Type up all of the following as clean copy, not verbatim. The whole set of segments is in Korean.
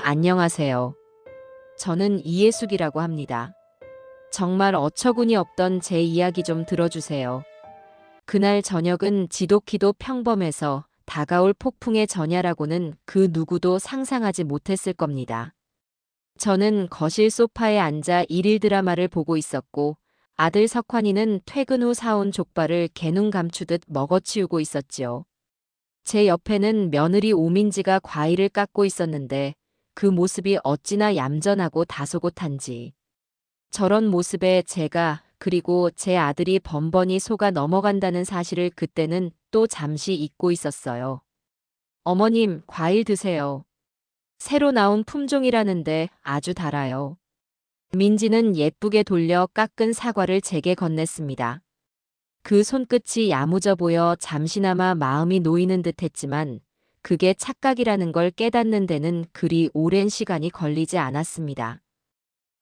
안녕하세요. 저는 이예숙이라고 합니다. 정말 어처구니 없던 제 이야기 좀 들어주세요. 그날 저녁은 지독히도 평범해서 다가올 폭풍의 전야라고는 그 누구도 상상하지 못했을 겁니다. 저는 거실 소파에 앉아 일일 드라마를 보고 있었고, 아들 석환이는 퇴근 후 사온 족발을 개눈 감추듯 먹어치우고 있었지요. 제 옆에는 며느리 오민지가 과일을 깎고 있었는데 그 모습이 어찌나 얌전하고 다소곳한지. 저런 모습에 제가 그리고 제 아들이 번번이 속아 넘어간다는 사실을 그때는 또 잠시 잊고 있었어요. 어머님, 과일 드세요. 새로 나온 품종이라는데 아주 달아요. 민지는 예쁘게 돌려 깎은 사과를 제게 건넸습니다. 그 손끝이 야무져 보여 잠시나마 마음이 놓이는 듯 했지만 그게 착각이라는 걸 깨닫는 데는 그리 오랜 시간이 걸리지 않았습니다.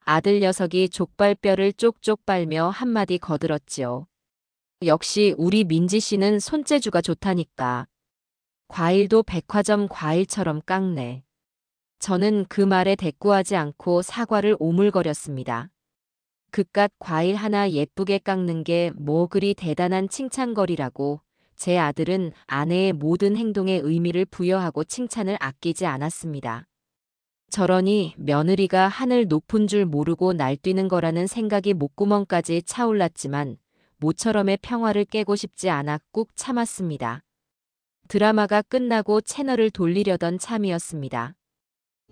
아들 녀석이 족발뼈를 쪽쪽 빨며 한마디 거들었지요. 역시 우리 민지 씨는 손재주가 좋다니까. 과일도 백화점 과일처럼 깎네. 저는 그 말에 대꾸하지 않고 사과를 오물거렸습니다. 그깟 과일 하나 예쁘게 깎는 게 뭐 그리 대단한 칭찬거리라고. 제 아들은 아내의 모든 행동에 의미를 부여하고 칭찬을 아끼지 않았습니다. 저러니 며느리가 하늘 높은 줄 모르고 날뛰는 거라는 생각이 목구멍까지 차올랐지만 모처럼의 평화를 깨고 싶지 않아 꾹 참았습니다. 드라마가 끝나고 채널을 돌리려던 참이었습니다.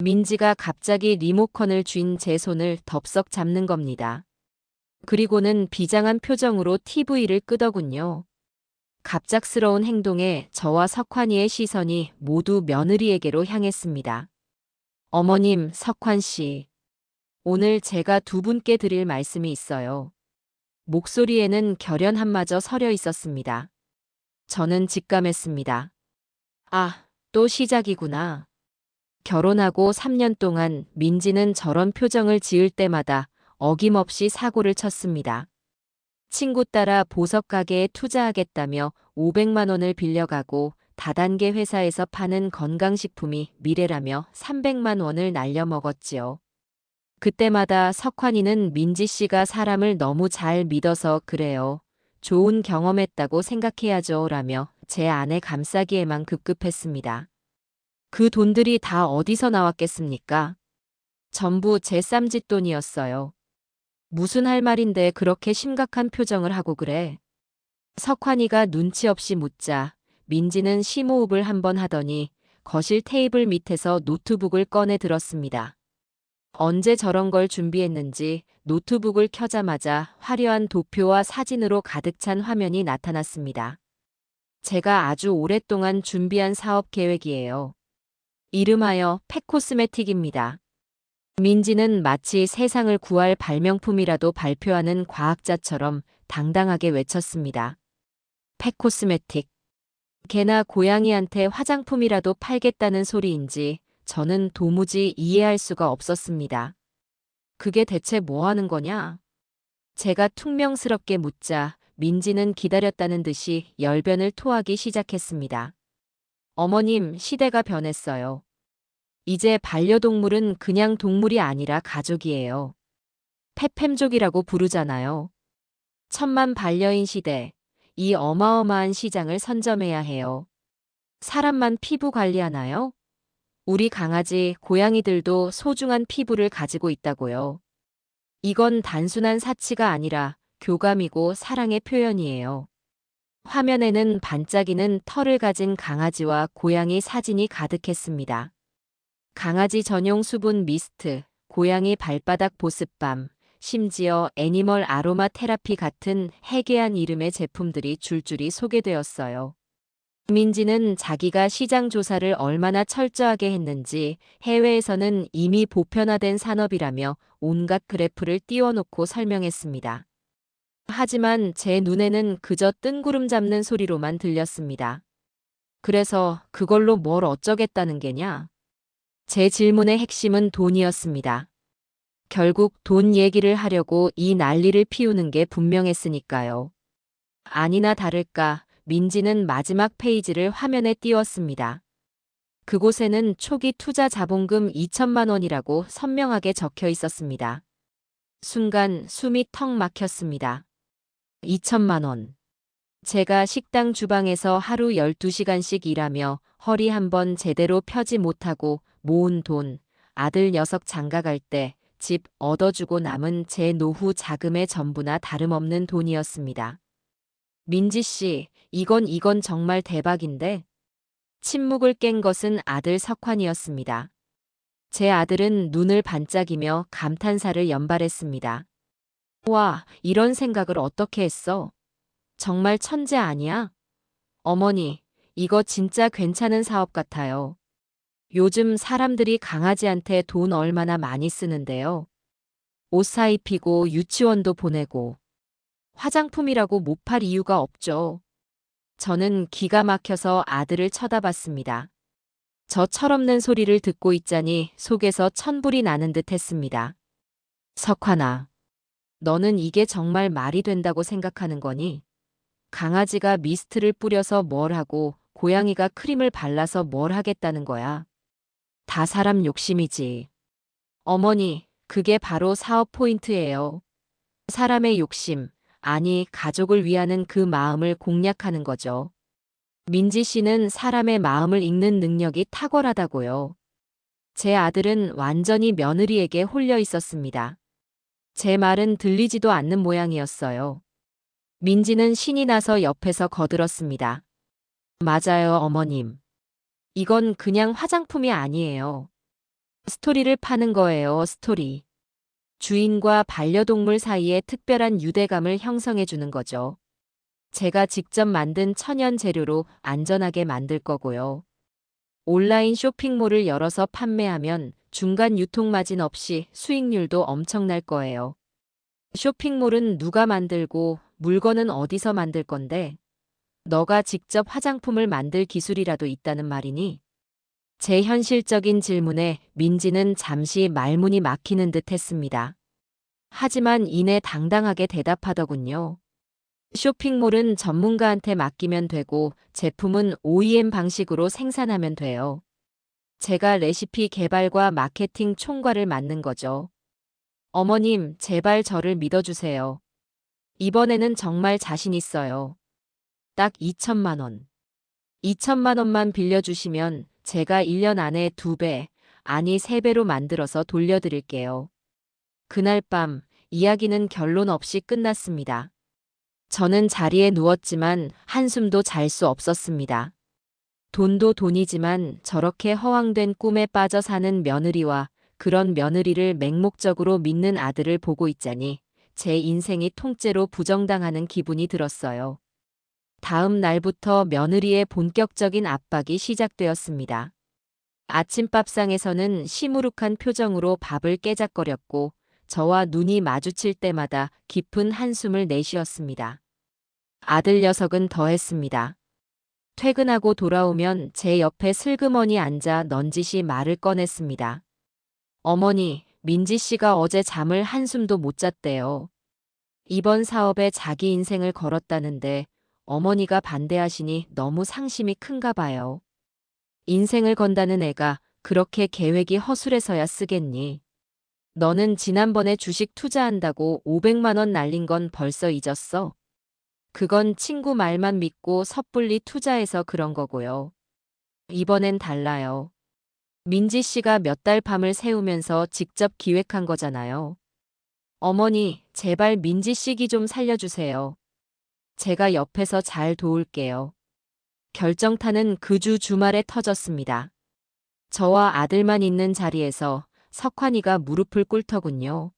민지가 갑자기 리모컨을 쥔 제 손을 덥석 잡는 겁니다. 그리고는 비장한 표정으로 TV를 끄더군요. 갑작스러운 행동에 저와 석환이의 시선이 모두 며느리에게로 향했습니다. 어머님, 석환 씨. 오늘 제가 두 분께 드릴 말씀이 있어요. 목소리에는 결연함마저 서려 있었습니다. 저는 직감했습니다. 아, 또 시작이구나. 결혼하고 3년 동안 민지는 저런 표정을 지을 때마다 어김없이 사고를 쳤습니다. 친구 따라 보석 가게에 투자하겠다며 500만 원을 빌려가고 다단계 회사에서 파는 건강식품이 미래라며 300만 원을 날려먹었지요. 그때마다 석환이는 민지 씨가 사람을 너무 잘 믿어서 그래요. 좋은 경험했다고 생각해야죠 라며 제 아내 감싸기에만 급급했습니다. 그 돈들이 다 어디서 나왔겠습니까? 전부 제 쌈짓돈이었어요. 무슨 할 말인데 그렇게 심각한 표정을 하고 그래? 석환이가 눈치 없이 묻자 민지는 심호흡을 한번 하더니 거실 테이블 밑에서 노트북을 꺼내 들었습니다. 언제 저런 걸 준비했는지 노트북을 켜자마자 화려한 도표와 사진으로 가득 찬 화면이 나타났습니다. 제가 아주 오랫동안 준비한 사업 계획이에요. 이름하여 팩코스메틱입니다. 민지는 마치 세상을 구할 발명품이라도 발표하는 과학자처럼 당당하게 외쳤습니다. 팩코스메틱. 개나 고양이한테 화장품이라도 팔겠다는 소리인지 저는 도무지 이해할 수가 없었습니다. 그게 대체 뭐 하는 거냐? 제가 퉁명스럽게 묻자 민지는 기다렸다는 듯이 열변을 토하기 시작했습니다. 어머님, 시대가 변했어요. 이제 반려동물은 그냥 동물이 아니라 가족이에요. 페팸족이라고 부르잖아요. 천만 반려인 시대, 이 어마어마한 시장을 선점해야 해요. 사람만 피부 관리하나요? 우리 강아지, 고양이들도 소중한 피부를 가지고 있다고요. 이건 단순한 사치가 아니라 교감이고 사랑의 표현이에요. 화면에는 반짝이는 털을 가진 강아지와 고양이 사진이 가득했습니다. 강아지 전용 수분 미스트, 고양이 발바닥 보습밤, 심지어 애니멀 아로마 테라피 같은 해괴한 이름의 제품들이 줄줄이 소개되었어요. 민지는 자기가 시장 조사를 얼마나 철저하게 했는지 해외에서는 이미 보편화된 산업이라며 온갖 그래프를 띄워놓고 설명했습니다. 하지만 제 눈에는 그저 뜬구름 잡는 소리로만 들렸습니다. 그래서 그걸로 뭘 어쩌겠다는 게냐? 제 질문의 핵심은 돈이었습니다. 결국 돈 얘기를 하려고 이 난리를 피우는 게 분명했으니까요. 아니나 다를까 민지는 마지막 페이지를 화면에 띄웠습니다. 그곳에는 초기 투자 자본금 2천만 원이라고 선명하게 적혀 있었습니다. 순간 숨이 턱 막혔습니다. 2천만 원. 제가 식당 주방에서 하루 12시간씩 일하며 허리 한번 제대로 펴지 못하고 모은 돈, 아들 녀석 장가갈 때 집 얻어주고 남은 제 노후 자금의 전부나 다름없는 돈이었습니다. 민지 씨, 이건 정말 대박인데? 침묵을 깬 것은 아들 석환이었습니다. 제 아들은 눈을 반짝이며 감탄사를 연발했습니다. 와, 이런 생각을 어떻게 했어? 정말 천재 아니야? 어머니, 이거 진짜 괜찮은 사업 같아요. 요즘 사람들이 강아지한테 돈 얼마나 많이 쓰는데요. 옷 사입히고 유치원도 보내고 화장품이라고 못 팔 이유가 없죠. 저는 기가 막혀서 아들을 쳐다봤습니다. 저 철없는 소리를 듣고 있자니 속에서 천불이 나는 듯 했습니다. 석환아, 너는 이게 정말 말이 된다고 생각하는 거니? 강아지가 미스트를 뿌려서 뭘 하고 고양이가 크림을 발라서 뭘 하겠다는 거야. 다 사람 욕심이지. 어머니, 그게 바로 사업 포인트예요. 사람의 욕심, 아니 가족을 위하는 그 마음을 공략하는 거죠. 민지 씨는 사람의 마음을 읽는 능력이 탁월하다고요. 제 아들은 완전히 며느리에게 홀려 있었습니다. 제 말은 들리지도 않는 모양이었어요. 민지는 신이 나서 옆에서 거들었습니다. 맞아요, 어머님. 이건 그냥 화장품이 아니에요. 스토리를 파는 거예요, 스토리. 주인과 반려동물 사이에 특별한 유대감을 형성해 주는 거죠. 제가 직접 만든 천연 재료로 안전하게 만들 거고요. 온라인 쇼핑몰을 열어서 판매하면 중간 유통마진 없이 수익률도 엄청날 거예요. 쇼핑몰은 누가 만들고 물건은 어디서 만들 건데? 너가 직접 화장품을 만들 기술이라도 있다는 말이니? 제 현실적인 질문에 민지는 잠시 말문이 막히는 듯 했습니다. 하지만 이내 당당하게 대답하더군요. 쇼핑몰은 전문가한테 맡기면 되고 제품은 OEM 방식으로 생산하면 돼요. 제가 레시피 개발과 마케팅 총괄을 맡는 거죠. 어머님, 제발 저를 믿어주세요. 이번에는 정말 자신 있어요. 딱 2천만 원. 2천만 원만 빌려주시면 제가 1년 안에 2배, 아니 3배로 만들어서 돌려드릴게요. 그날 밤 이야기는 결론 없이 끝났습니다. 저는 자리에 누웠지만 한숨도 잘 수 없었습니다. 돈도 돈이지만 저렇게 허황된 꿈에 빠져 사는 며느리와 그런 며느리를 맹목적으로 믿는 아들을 보고 있자니 제 인생이 통째로 부정당하는 기분이 들었어요. 다음 날부터 며느리의 본격적인 압박이 시작되었습니다. 아침밥상에서는 시무룩한 표정으로 밥을 깨작거렸고 저와 눈이 마주칠 때마다 깊은 한숨을 내쉬었습니다. 아들 녀석은 더했습니다. 퇴근하고 돌아오면 제 옆에 슬그머니 앉아 넌지시 말을 꺼냈습니다. 어머니, 민지 씨가 어제 잠을 한숨도 못 잤대요. 이번 사업에 자기 인생을 걸었다는데 어머니가 반대하시니 너무 상심이 큰가 봐요. 인생을 건다는 애가 그렇게 계획이 허술해서야 쓰겠니? 너는 지난번에 주식 투자한다고 500만 원 날린 건 벌써 잊었어? 그건 친구 말만 믿고 섣불리 투자해서 그런 거고요. 이번엔 달라요. 민지 씨가 몇 달 밤을 새우면서 직접 기획한 거잖아요. 어머니, 제발 민지 씨 기 좀 살려주세요. 제가 옆에서 잘 도울게요. 결정타는 그 주 주말에 터졌습니다. 저와 아들만 있는 자리에서 석환이가 무릎을 꿇더군요.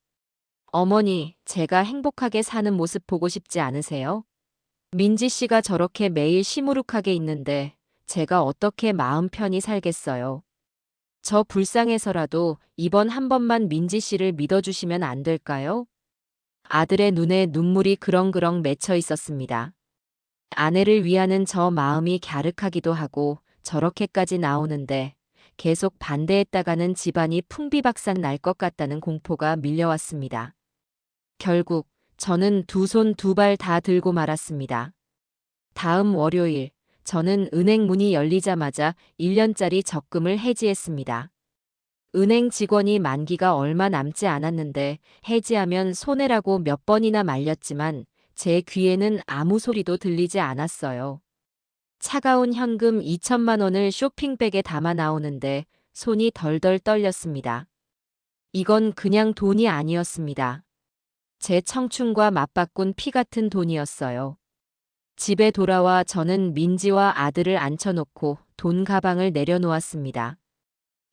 어머니, 제가 행복하게 사는 모습 보고 싶지 않으세요? 민지 씨가 저렇게 매일 시무룩하게 있는데 제가 어떻게 마음 편히 살겠어요. 저 불쌍해서라도 이번 한 번만 민지 씨를 믿어주시면 안 될까요? 아들의 눈에 눈물이 그렁그렁 맺혀 있었습니다. 아내를 위하는 저 마음이 갸륵하기도 하고 저렇게까지 나오는데 계속 반대했다가는 집안이 풍비박산 날 것 같다는 공포가 밀려왔습니다. 결국 저는 두 손 두 발 다 들고 말았습니다. 다음 월요일 저는 은행 문이 열리자마자 1년짜리 적금을 해지했습니다. 은행 직원이 만기가 얼마 남지 않았는데 해지하면 손해라고 몇 번이나 말렸지만 제 귀에는 아무 소리도 들리지 않았어요. 차가운 현금 2천만 원을 쇼핑백에 담아 나오는데 손이 덜덜 떨렸습니다. 이건 그냥 돈이 아니었습니다. 제 청춘과 맞바꾼 피 같은 돈이었어요. 집에 돌아와 저는 민지와 아들을 앉혀놓고 돈 가방을 내려놓았습니다.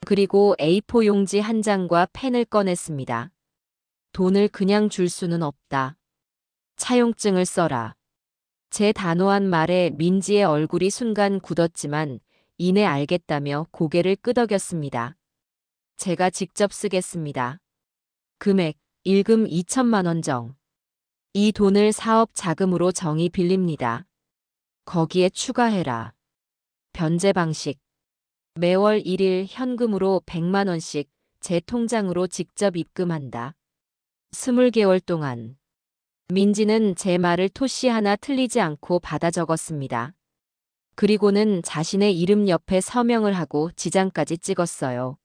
그리고 A4 용지 한 장과 펜을 꺼냈습니다. 돈을 그냥 줄 수는 없다. 차용증을 써라. 제 단호한 말에 민지의 얼굴이 순간 굳었지만 이내 알겠다며 고개를 끄덕였습니다. 제가 직접 쓰겠습니다. 금액, 일금 2천만 원 정. 이 돈을 사업 자금으로 정의 빌립니다. 거기에 추가해라. 변제 방식. 매월 1일 현금으로 100만 원씩 제 통장으로 직접 입금한다. 20개월 동안. 민지는 제 말을 토시 하나 틀리지 않고 받아 적었습니다. 그리고는 자신의 이름 옆에 서명을 하고 지장까지 찍었어요.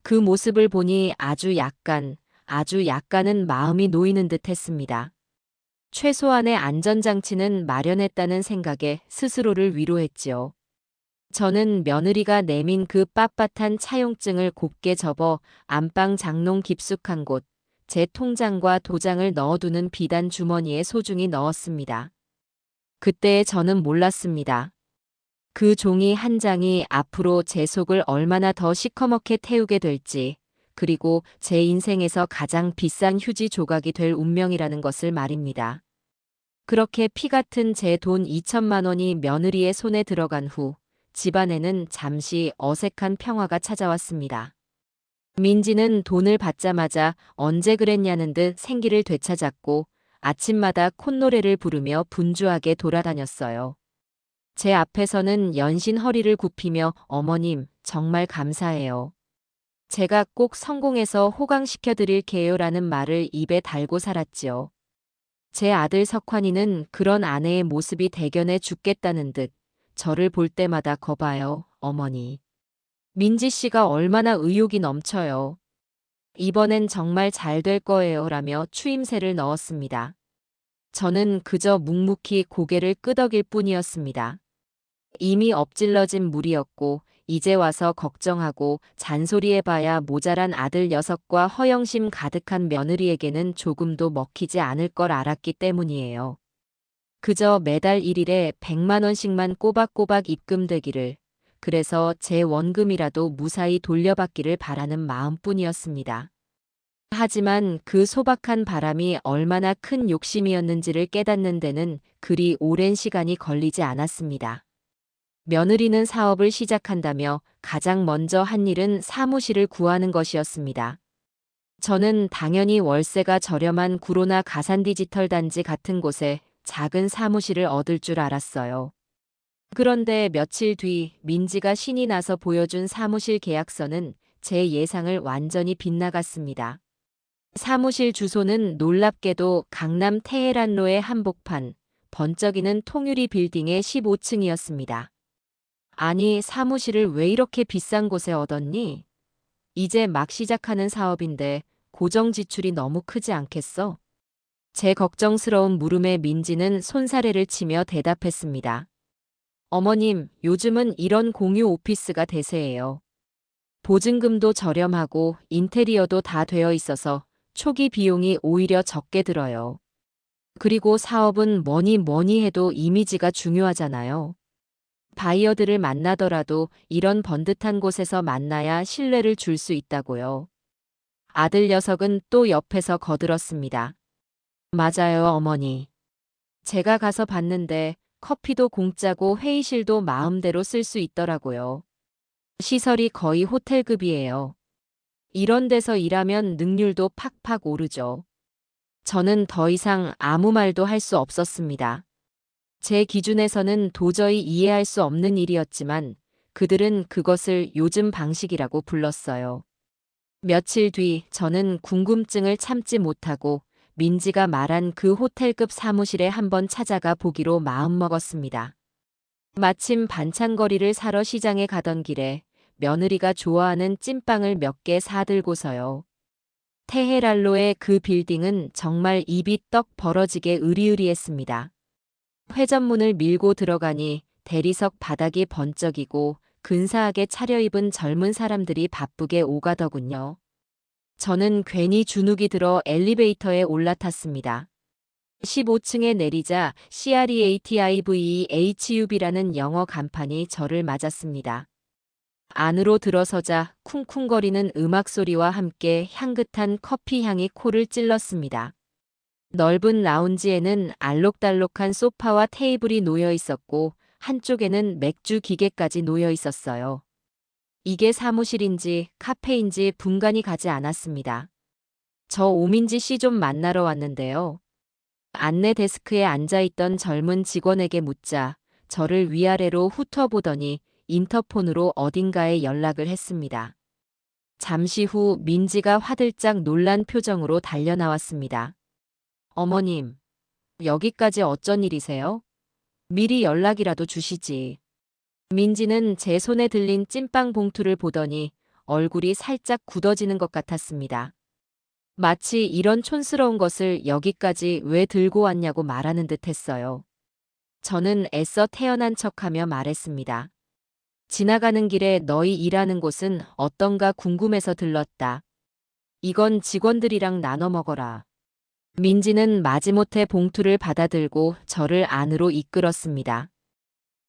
그 모습을 보니 아주 약간은 마음이 놓이는 듯 했습니다. 최소한의 안전장치는 마련했다는 생각에 스스로를 위로했지요. 저는 며느리가 내민 그 빳빳한 차용증을 곱게 접어 안방 장롱 깊숙한 곳, 제 통장과 도장을 넣어두는 비단 주머니에 소중히 넣었습니다. 그때 저는 몰랐습니다. 그 종이 한 장이 앞으로 제 속을 얼마나 더 시커멓게 태우게 될지, 그리고 제 인생에서 가장 비싼 휴지 조각이 될 운명이라는 것을 말입니다. 그렇게 피 같은 제 돈 2천만 원이 며느리의 손에 들어간 후 집안에는 잠시 어색한 평화가 찾아왔습니다. 민지는 돈을 받자마자 언제 그랬냐는 듯 생기를 되찾았고 아침마다 콧노래를 부르며 분주하게 돌아다녔어요. 제 앞에서는 연신 허리를 굽히며 어머님, 정말 감사해요. 제가 꼭 성공해서 호강시켜드릴게요라는 말을 입에 달고 살았지요. 제 아들 석환이는 그런 아내의 모습이 대견해 죽겠다는 듯 저를 볼 때마다 거봐요, 어머니. 민지 씨가 얼마나 의욕이 넘쳐요. 이번엔 정말 잘 될 거예요 라며 추임새를 넣었습니다. 저는 그저 묵묵히 고개를 끄덕일 뿐이었습니다. 이미 엎질러진 물이었고 이제 와서 걱정하고 잔소리해봐야 모자란 아들 녀석과 허영심 가득한 며느리에게는 조금도 먹히지 않을 걸 알았기 때문이에요. 그저 매달 1일에 100만 원씩만 꼬박꼬박 입금되기를, 그래서 제 원금이라도 무사히 돌려받기를 바라는 마음뿐이었습니다. 하지만 그 소박한 바람이 얼마나 큰 욕심이었는지를 깨닫는 데는 그리 오랜 시간이 걸리지 않았습니다. 며느리는 사업을 시작한다며 가장 먼저 한 일은 사무실을 구하는 것이었습니다. 저는 당연히 월세가 저렴한 구로나 가산 디지털 단지 같은 곳에 작은 사무실을 얻을 줄 알았어요. 그런데 며칠 뒤 민지가 신이 나서 보여준 사무실 계약서는 제 예상을 완전히 빗나갔습니다. 사무실 주소는 놀랍게도 강남 테헤란로의 한복판, 번쩍이는 통유리 빌딩의 15층이었습니다. 아니, 사무실을 왜 이렇게 비싼 곳에 얻었니? 이제 막 시작하는 사업인데 고정 지출이 너무 크지 않겠어? 제 걱정스러운 물음에 민지는 손사래를 치며 대답했습니다. 어머님, 요즘은 이런 공유 오피스가 대세예요. 보증금도 저렴하고 인테리어도 다 되어 있어서 초기 비용이 오히려 적게 들어요. 그리고 사업은 뭐니 해도 이미지가 중요하잖아요. 바이어들을 만나더라도 이런 번듯한 곳에서 만나야 신뢰를 줄 수 있다고요. 아들 녀석은 또 옆에서 거들었습니다. 맞아요, 어머니. 제가 가서 봤는데 커피도 공짜고 회의실도 마음대로 쓸 수 있더라고요. 시설이 거의 호텔급이에요. 이런 데서 일하면 능률도 팍팍 오르죠. 저는 더 이상 아무 말도 할 수 없었습니다. 제 기준에서는 도저히 이해할 수 없는 일이었지만 그들은 그것을 요즘 방식이라고 불렀어요. 며칠 뒤 저는 궁금증을 참지 못하고 민지가 말한 그 호텔급 사무실에 한번 찾아가 보기로 마음먹었습니다. 마침 반찬거리를 사러 시장에 가던 길에 며느리가 좋아하는 찐빵을 몇 개 사들고서요. 테헤랄로의 그 빌딩은 정말 입이 떡 벌어지게 으리으리했습니다. 회전문을 밀고 들어가니 대리석 바닥이 번쩍이고 근사하게 차려입은 젊은 사람들이 바쁘게 오가더군요. 저는 괜히 주눅이 들어 엘리베이터에 올라탔습니다. 15층에 내리자 CREATIVEHUB라는 영어 간판이 저를 맞았습니다. 안으로 들어서자 쿵쿵거리는 음악 소리와 함께 향긋한 커피 향이 코를 찔렀습니다. 넓은 라운지에는 알록달록한 소파와 테이블이 놓여 있었고 한쪽에는 맥주 기계까지 놓여 있었어요. 이게 사무실인지 카페인지 분간이 가지 않았습니다. 저 오민지 씨 좀 만나러 왔는데요. 안내 데스크에 앉아있던 젊은 직원에게 묻자 저를 위아래로 훑어보더니 인터폰으로 어딘가에 연락을 했습니다. 잠시 후 민지가 화들짝 놀란 표정으로 달려나왔습니다. 어머님, 여기까지 어쩐 일이세요? 미리 연락이라도 주시지. 민지는 제 손에 들린 찐빵 봉투를 보더니 얼굴이 살짝 굳어지는 것 같았습니다. 마치 이런 촌스러운 것을 여기까지 왜 들고 왔냐고 말하는 듯 했어요. 저는 애써 태연한 척하며 말했습니다. 지나가는 길에 너희 일하는 곳은 어떤가 궁금해서 들렀다. 이건 직원들이랑 나눠 먹어라. 민지는 마지못해 봉투를 받아들고 저를 안으로 이끌었습니다.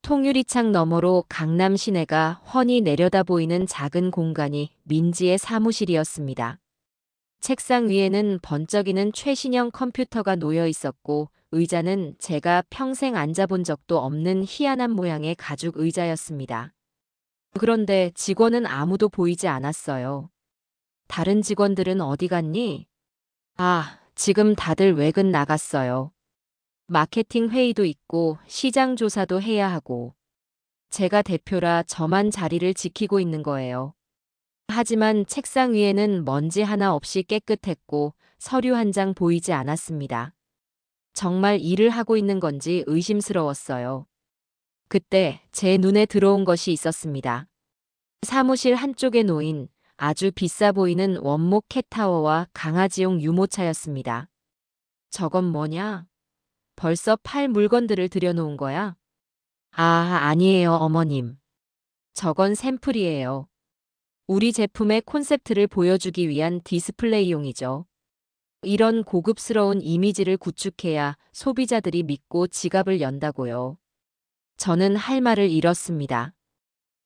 통유리창 너머로 강남 시내가 훤히 내려다 보이는 작은 공간이 민지의 사무실이었습니다. 책상 위에는 번쩍이는 최신형 컴퓨터가 놓여 있었고 의자는 제가 평생 앉아본 적도 없는 희한한 모양의 가죽 의자였습니다. 그런데 직원은 아무도 보이지 않았어요. 다른 직원들은 어디 갔니? 아, 지금 다들 외근 나갔어요. 마케팅 회의도 있고 시장 조사도 해야 하고. 제가 대표라 저만 자리를 지키고 있는 거예요. 하지만 책상 위에는 먼지 하나 없이 깨끗했고 서류 한 장 보이지 않았습니다. 정말 일을 하고 있는 건지 의심스러웠어요. 그때 제 눈에 들어온 것이 있었습니다. 사무실 한쪽에 놓인 아주 비싸 보이는 원목 캣타워와 강아지용 유모차였습니다. 저건 뭐냐? 벌써 팔 물건들을 들여놓은 거야? 아, 아니에요, 어머님. 저건 샘플이에요. 우리 제품의 콘셉트를 보여주기 위한 디스플레이용이죠. 이런 고급스러운 이미지를 구축해야 소비자들이 믿고 지갑을 연다고요. 저는 할 말을 잃었습니다.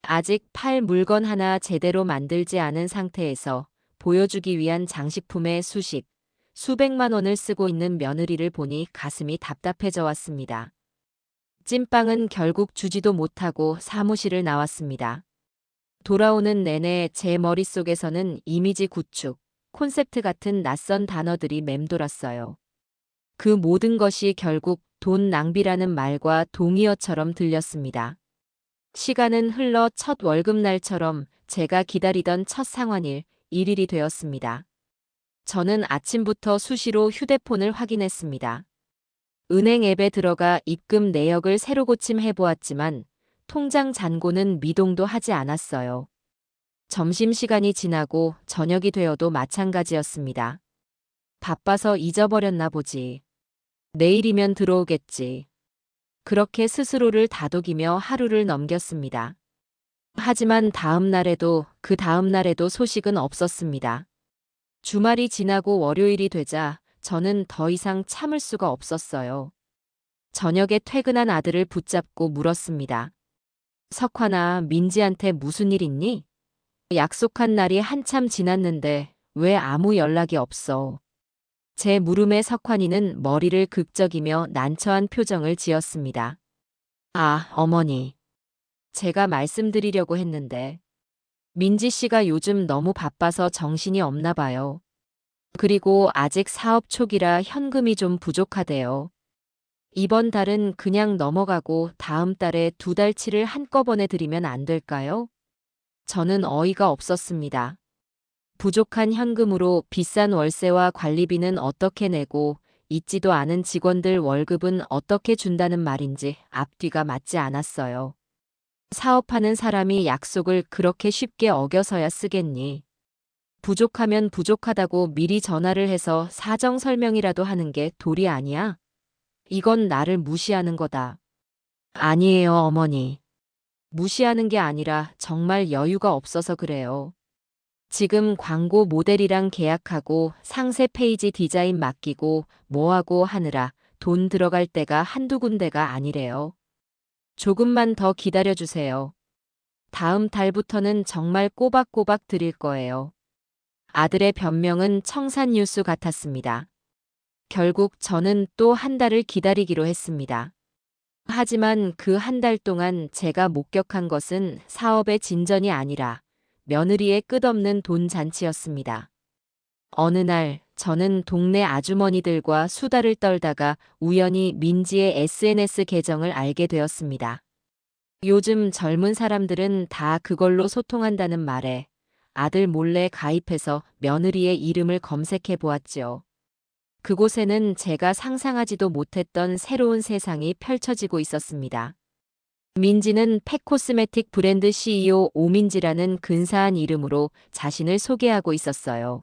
아직 팔 물건 하나 제대로 만들지 않은 상태에서 보여주기 위한 장식품에 수백만 원을 쓰고 있는 며느리를 보니 가슴이 답답해져 왔습니다. 찐빵은 결국 주지도 못하고 사무실을 나왔습니다. 돌아오는 내내 제 머릿속에서는 이미지 구축, 콘셉트 같은 낯선 단어들이 맴돌았어요. 그 모든 것이 결국 돈 낭비라는 말과 동의어처럼 들렸습니다. 시간은 흘러 첫 월급날처럼 제가 기다리던 첫 상환일 1일이 되었습니다. 저는 아침부터 수시로 휴대폰을 확인했습니다. 은행 앱에 들어가 입금 내역을 새로 고침해보았지만 통장 잔고는 미동도 하지 않았어요. 점심시간이 지나고 저녁이 되어도 마찬가지였습니다. 바빠서 잊어버렸나 보지. 내일이면 들어오겠지. 그렇게 스스로를 다독이며 하루를 넘겼습니다. 하지만 다음 날에도 그 다음 날에도 소식은 없었습니다. 주말이 지나고 월요일이 되자 저는 더 이상 참을 수가 없었어요. 저녁에 퇴근한 아들을 붙잡고 물었습니다. 석환아, 민지한테 무슨 일 있니? 약속한 날이 한참 지났는데 왜 아무 연락이 없어? 제 물음에 석환이는 머리를 극적이며 난처한 표정을 지었습니다. 아, 어머니. 제가 말씀드리려고 했는데. 민지 씨가 요즘 너무 바빠서 정신이 없나 봐요. 그리고 아직 사업 초기라 현금이 좀 부족하대요. 이번 달은 그냥 넘어가고 다음 달에 2달치를 한꺼번에 드리면 안 될까요? 저는 어이가 없었습니다. 부족한 현금으로 비싼 월세와 관리비는 어떻게 내고 있지도 않은 직원들 월급은 어떻게 준다는 말인지 앞뒤가 맞지 않았어요. 사업하는 사람이 약속을 그렇게 쉽게 어겨서야 쓰겠니? 부족하면 부족하다고 미리 전화를 해서 사정 설명이라도 하는 게 도리 아니야? 이건 나를 무시하는 거다. 아니에요, 어머니. 무시하는 게 아니라 정말 여유가 없어서 그래요. 지금 광고 모델이랑 계약하고 상세 페이지 디자인 맡기고 뭐하고 하느라 돈 들어갈 때가 한두 군데가 아니래요. 조금만 더 기다려주세요. 다음 달부터는 정말 꼬박꼬박 드릴 거예요. 아들의 변명은 청산유수 같았습니다. 결국 저는 또 한 달을 기다리기로 했습니다. 하지만 그 한 달 동안 제가 목격한 것은 사업의 진전이 아니라 며느리의 끝없는 돈 잔치였습니다. 어느 날 저는 동네 아주머니들과 수다를 떨다가 우연히 민지의 SNS 계정을 알게 되었습니다. 요즘 젊은 사람들은 다 그걸로 소통한다는 말에 아들 몰래 가입해서 며느리의 이름을 검색해 보았지요. 그곳에는 제가 상상하지도 못했던 새로운 세상이 펼쳐지고 있었습니다. 민지는 팩코스메틱 브랜드 CEO 오민지라는 근사한 이름으로 자신을 소개하고 있었어요.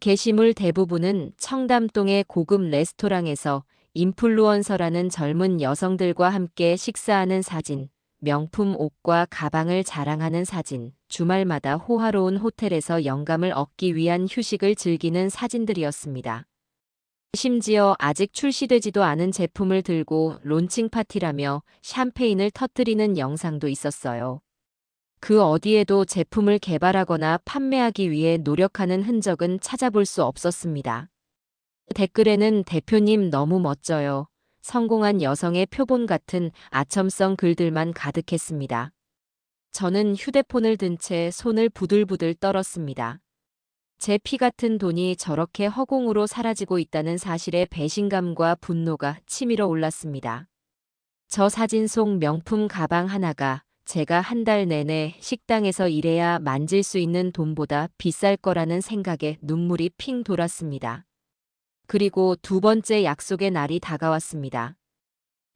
게시물 대부분은 청담동의 고급 레스토랑에서 인플루언서라는 젊은 여성들과 함께 식사하는 사진, 명품 옷과 가방을 자랑하는 사진, 주말마다 호화로운 호텔에서 영감을 얻기 위한 휴식을 즐기는 사진들이었습니다. 심지어 아직 출시되지도 않은 제품을 들고 론칭 파티라며 샴페인을 터뜨리는 영상도 있었어요. 그 어디에도 제품을 개발하거나 판매하기 위해 노력하는 흔적은 찾아볼 수 없었습니다. 댓글에는 대표님 너무 멋져요. 성공한 여성의 표본 같은 아첨성 글들만 가득했습니다. 저는 휴대폰을 든 채 손을 부들부들 떨었습니다. 제 피 같은 돈이 저렇게 허공으로 사라지고 있다는 사실에 배신감과 분노가 치밀어 올랐습니다. 저 사진 속 명품 가방 하나가 제가 한 달 내내 식당에서 일해야 만질 수 있는 돈보다 비쌀 거라는 생각에 눈물이 핑 돌았습니다. 그리고 두 번째 약속의 날이 다가왔습니다.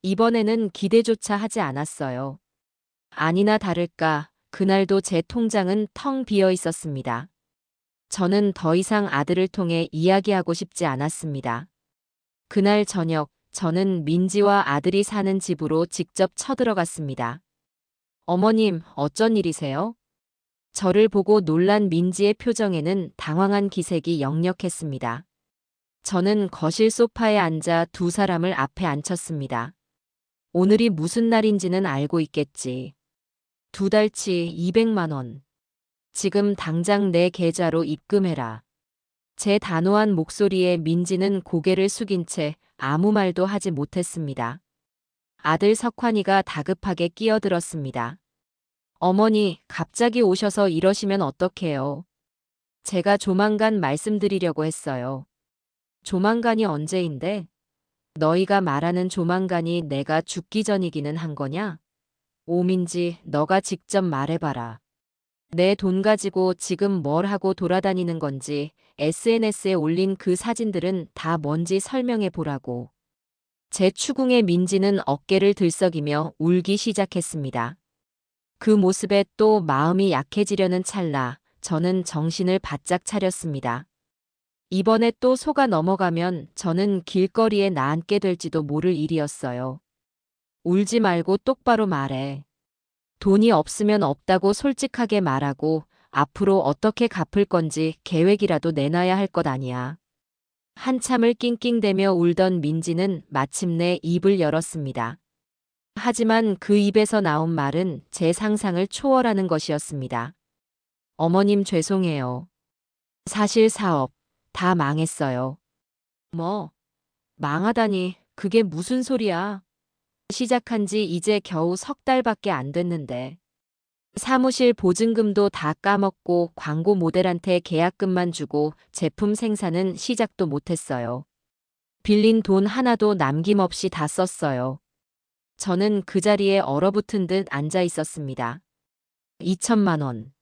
이번에는 기대조차 하지 않았어요. 아니나 다를까 그날도 제 통장은 텅 비어 있었습니다. 저는 더 이상 아들을 통해 이야기하고 싶지 않았습니다. 그날 저녁 저는 민지와 아들이 사는 집으로 직접 쳐들어갔습니다. 어머님, 어쩐 일이세요? 저를 보고 놀란 민지의 표정에는 당황한 기색이 역력했습니다. 저는 거실 소파에 앉아 두 사람을 앞에 앉혔습니다. 오늘이 무슨 날인지는 알고 있겠지. 두 달치 200만 원. 지금 당장 내 계좌로 입금해라. 제 단호한 목소리에 민지는 고개를 숙인 채 아무 말도 하지 못했습니다. 아들 석환이가 다급하게 끼어들었습니다. 어머니, 갑자기 오셔서 이러시면 어떡해요? 제가 조만간 말씀드리려고 했어요. 조만간이 언제인데? 너희가 말하는 조만간이 내가 죽기 전이기는 한 거냐? 오민지, 너가 직접 말해봐라. 내 돈 가지고 지금 뭘 하고 돌아다니는 건지 SNS에 올린 그 사진들은 다 뭔지 설명해 보라고. 제 추궁에 민지는 어깨를 들썩이며 울기 시작했습니다. 그 모습에 또 마음이 약해지려는 찰나 저는 정신을 바짝 차렸습니다. 이번에 또 속아 넘어가면 저는 길거리에 나앉게 될지도 모를 일이었어요. 울지 말고 똑바로 말해. 돈이 없으면 없다고 솔직하게 말하고 앞으로 어떻게 갚을 건지 계획이라도 내놔야 할 것 아니야. 한참을 낑낑대며 울던 민지는 마침내 입을 열었습니다. 하지만 그 입에서 나온 말은 제 상상을 초월하는 것이었습니다. 어머님 죄송해요. 사실 사업 다 망했어요. 뭐? 망하다니 그게 무슨 소리야? 시작한 지 이제 겨우 석 달밖에 안 됐는데. 사무실 보증금도 다 까먹고 광고 모델한테 계약금만 주고 제품 생산은 시작도 못했어요. 빌린 돈 하나도 남김없이 다 썼어요. 저는 그 자리에 얼어붙은 듯 앉아 있었습니다. 2천만 원.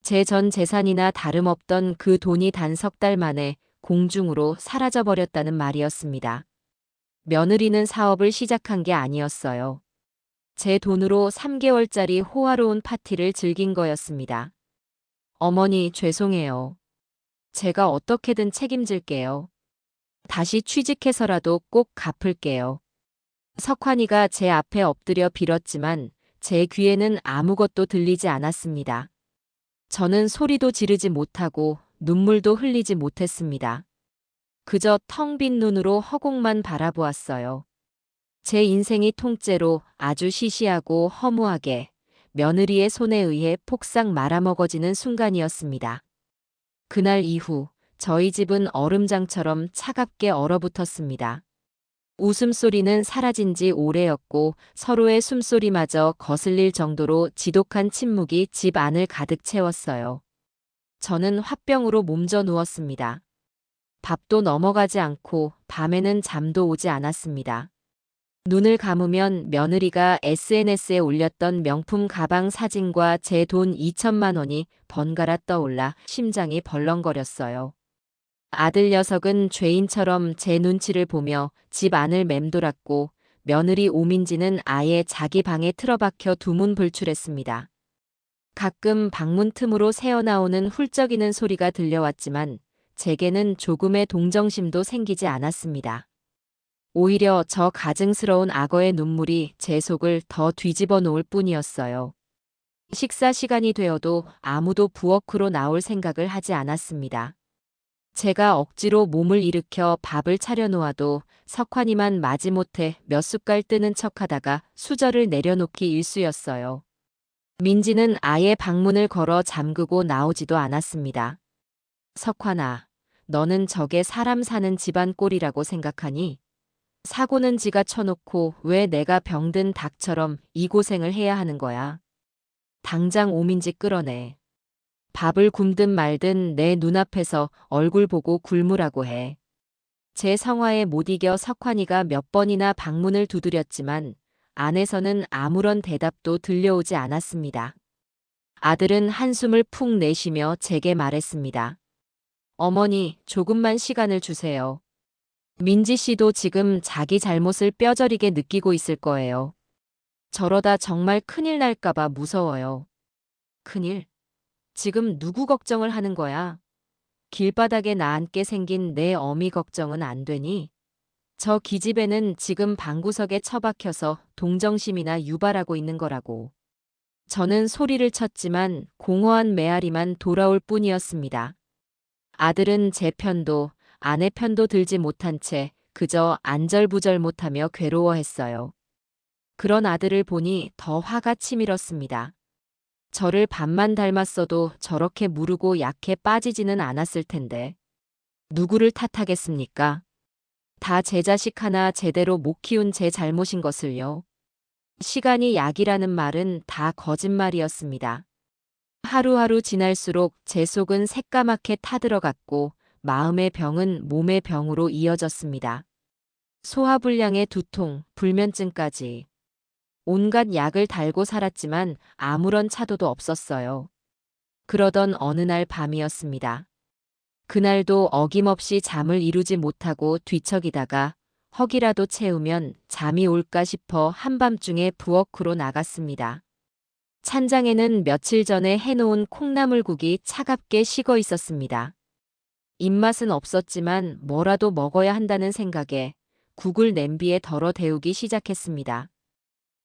제 전 재산이나 다름없던 그 돈이 단 석 달 만에 공중으로 사라져버렸다는 말이었습니다. 며느리는 사업을 시작한 게 아니었어요. 제 돈으로 3개월짜리 호화로운 파티를 즐긴 거였습니다. 어머니, 죄송해요. 제가 어떻게든 책임질게요. 다시 취직해서라도 꼭 갚을게요. 석환이가 제 앞에 엎드려 빌었지만 제 귀에는 아무것도 들리지 않았습니다. 저는 소리도 지르지 못하고 눈물도 흘리지 못했습니다. 그저 텅 빈 눈으로 허공만 바라보았어요. 제 인생이 통째로 아주 시시하고 허무하게 며느리의 손에 의해 폭삭 말아먹어지는 순간이었습니다. 그날 이후 저희 집은 얼음장처럼 차갑게 얼어붙었습니다. 웃음소리는 사라진 지 오래였고 서로의 숨소리마저 거슬릴 정도로 지독한 침묵이 집 안을 가득 채웠어요. 저는 화병으로 몸져 누웠습니다. 밥도 넘어가지 않고 밤에는 잠도 오지 않았습니다. 눈을 감으면 며느리가 SNS에 올렸던 명품 가방 사진과 제 돈 2천만 원이 번갈아 떠올라 심장이 벌렁거렸어요. 아들 녀석은 죄인처럼 제 눈치를 보며 집 안을 맴돌았고 며느리 오민지는 아예 자기 방에 틀어박혀 두문불출했습니다. 가끔 방문 틈으로 새어나오는 훌쩍이는 소리가 들려왔지만 제게는 조금의 동정심도 생기지 않았습니다. 오히려 저 가증스러운 악어의 눈물이 제 속을 더 뒤집어 놓을 뿐이었어요. 식사 시간이 되어도 아무도 부엌으로 나올 생각을 하지 않았습니다. 제가 억지로 몸을 일으켜 밥을 차려놓아도 석환이만 마지못해 몇 숟갈 뜨는 척하다가 수저를 내려놓기 일쑤였어요. 민지는 아예 방문을 걸어 잠그고 나오지도 않았습니다. 석환아, 너는 저게 사람 사는 집안 꼴이라고 생각하니? 사고는 지가 쳐놓고 왜 내가 병든 닭처럼 이 고생을 해야 하는 거야? 당장 오민지 끌어내. 밥을 굶든 말든 내 눈앞에서 얼굴 보고 굶으라고 해. 제 성화에 못 이겨 석환이가 몇 번이나 방문을 두드렸지만 안에서는 아무런 대답도 들려오지 않았습니다. 아들은 한숨을 푹 내쉬며 제게 말했습니다. 어머니, 조금만 시간을 주세요. 민지 씨도 지금 자기 잘못을 뼈저리게 느끼고 있을 거예요. 저러다 정말 큰일 날까봐 무서워요. 큰일? 지금 누구 걱정을 하는 거야? 길바닥에 나앉게 생긴 내 어미 걱정은 안 되니? 저 기집애는 지금 방구석에 처박혀서 동정심이나 유발하고 있는 거라고. 저는 소리를 쳤지만 공허한 메아리만 돌아올 뿐이었습니다. 아들은 제 편도 아내 편도 들지 못한 채 그저 안절부절 못하며 괴로워했어요. 그런 아들을 보니 더 화가 치밀었습니다. 저를 반만 닮았어도 저렇게 무르고 약해 빠지지는 않았을 텐데. 누구를 탓하겠습니까? 다 제 자식 하나 제대로 못 키운 제 잘못인 것을요. 시간이 약이라는 말은 다 거짓말이었습니다. 하루하루 지날수록 제 속은 새까맣게 타들어갔고 마음의 병은 몸의 병으로 이어졌습니다. 소화불량의 두통, 불면증까지. 온갖 약을 달고 살았지만 아무런 차도도 없었어요. 그러던 어느 날 밤이었습니다. 그날도 어김없이 잠을 이루지 못하고 뒤척이다가 허기라도 채우면 잠이 올까 싶어 한밤중에 부엌으로 나갔습니다. 찬장에는 며칠 전에 해놓은 콩나물국이 차갑게 식어 있었습니다. 입맛은 없었지만 뭐라도 먹어야 한다는 생각에 국을 냄비에 덜어 데우기 시작했습니다.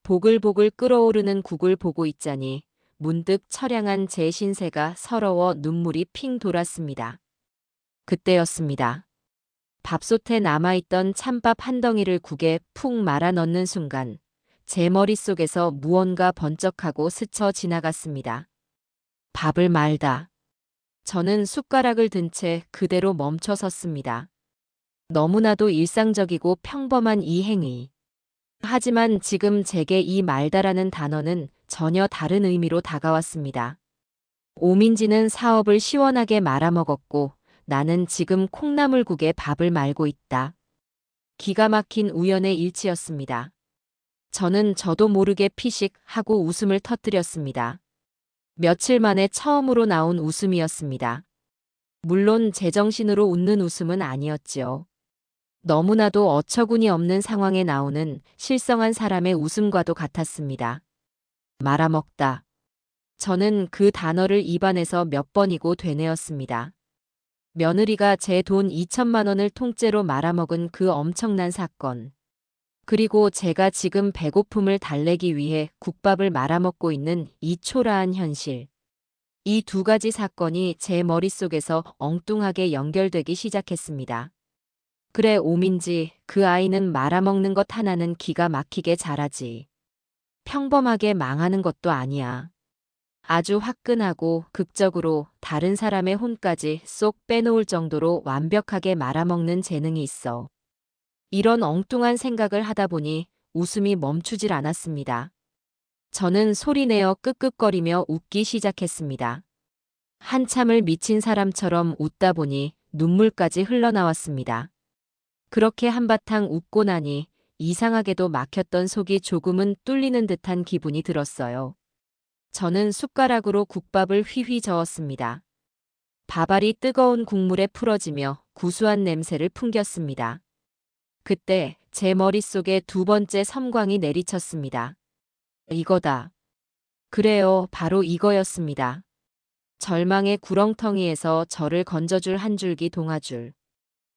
보글보글 끓어오르는 국을 보고 있자니 문득 처량한 제 신세가 서러워 눈물이 핑 돌았습니다. 그때였습니다. 밥솥에 남아있던 찬밥 한 덩이를 국에 푹 말아 넣는 순간 제 머릿속에서 무언가 번쩍하고 스쳐 지나갔습니다. 밥을 말다. 저는 숟가락을 든 채 그대로 멈춰 섰습니다. 너무나도 일상적이고 평범한 이 행위. 하지만 지금 제게 이 말다라는 단어는 전혀 다른 의미로 다가왔습니다. 오민지는 사업을 시원하게 말아먹었고 나는 지금 콩나물국에 밥을 말고 있다. 기가 막힌 우연의 일치였습니다. 저는 저도 모르게 피식 하고 웃음을 터뜨렸습니다. 며칠 만에 처음으로 나온 웃음이었습니다. 물론 제정신으로 웃는 웃음은 아니었지요. 너무나도 어처구니 없는 상황에 나오는 실성한 사람의 웃음과도 같았습니다. 말아먹다. 저는 그 단어를 입안에서 몇 번이고 되뇌었습니다. 며느리가 제 돈 2천만 원을 통째로 말아먹은 그 엄청난 사건. 그리고 제가 지금 배고픔을 달래기 위해 국밥을 말아먹고 있는 이 초라한 현실. 이 두 가지 사건이 제 머릿속에서 엉뚱하게 연결되기 시작했습니다. 그래 오민지, 그 아이는 말아먹는 것 하나는 기가 막히게 잘하지. 평범하게 망하는 것도 아니야. 아주 화끈하고 극적으로 다른 사람의 혼까지 쏙 빼놓을 정도로 완벽하게 말아먹는 재능이 있어. 이런 엉뚱한 생각을 하다 보니 웃음이 멈추질 않았습니다. 저는 소리내어 끄끄거리며 웃기 시작했습니다. 한참을 미친 사람처럼 웃다 보니 눈물까지 흘러나왔습니다. 그렇게 한바탕 웃고 나니 이상하게도 막혔던 속이 조금은 뚫리는 듯한 기분이 들었어요. 저는 숟가락으로 국밥을 휘휘 저었습니다. 밥알이 뜨거운 국물에 풀어지며 구수한 냄새를 풍겼습니다. 그때 제 머릿속에 두 번째 섬광이 내리쳤습니다. 이거다. 그래요, 바로 이거였습니다. 절망의 구렁텅이에서 저를 건져줄 한 줄기 동아줄.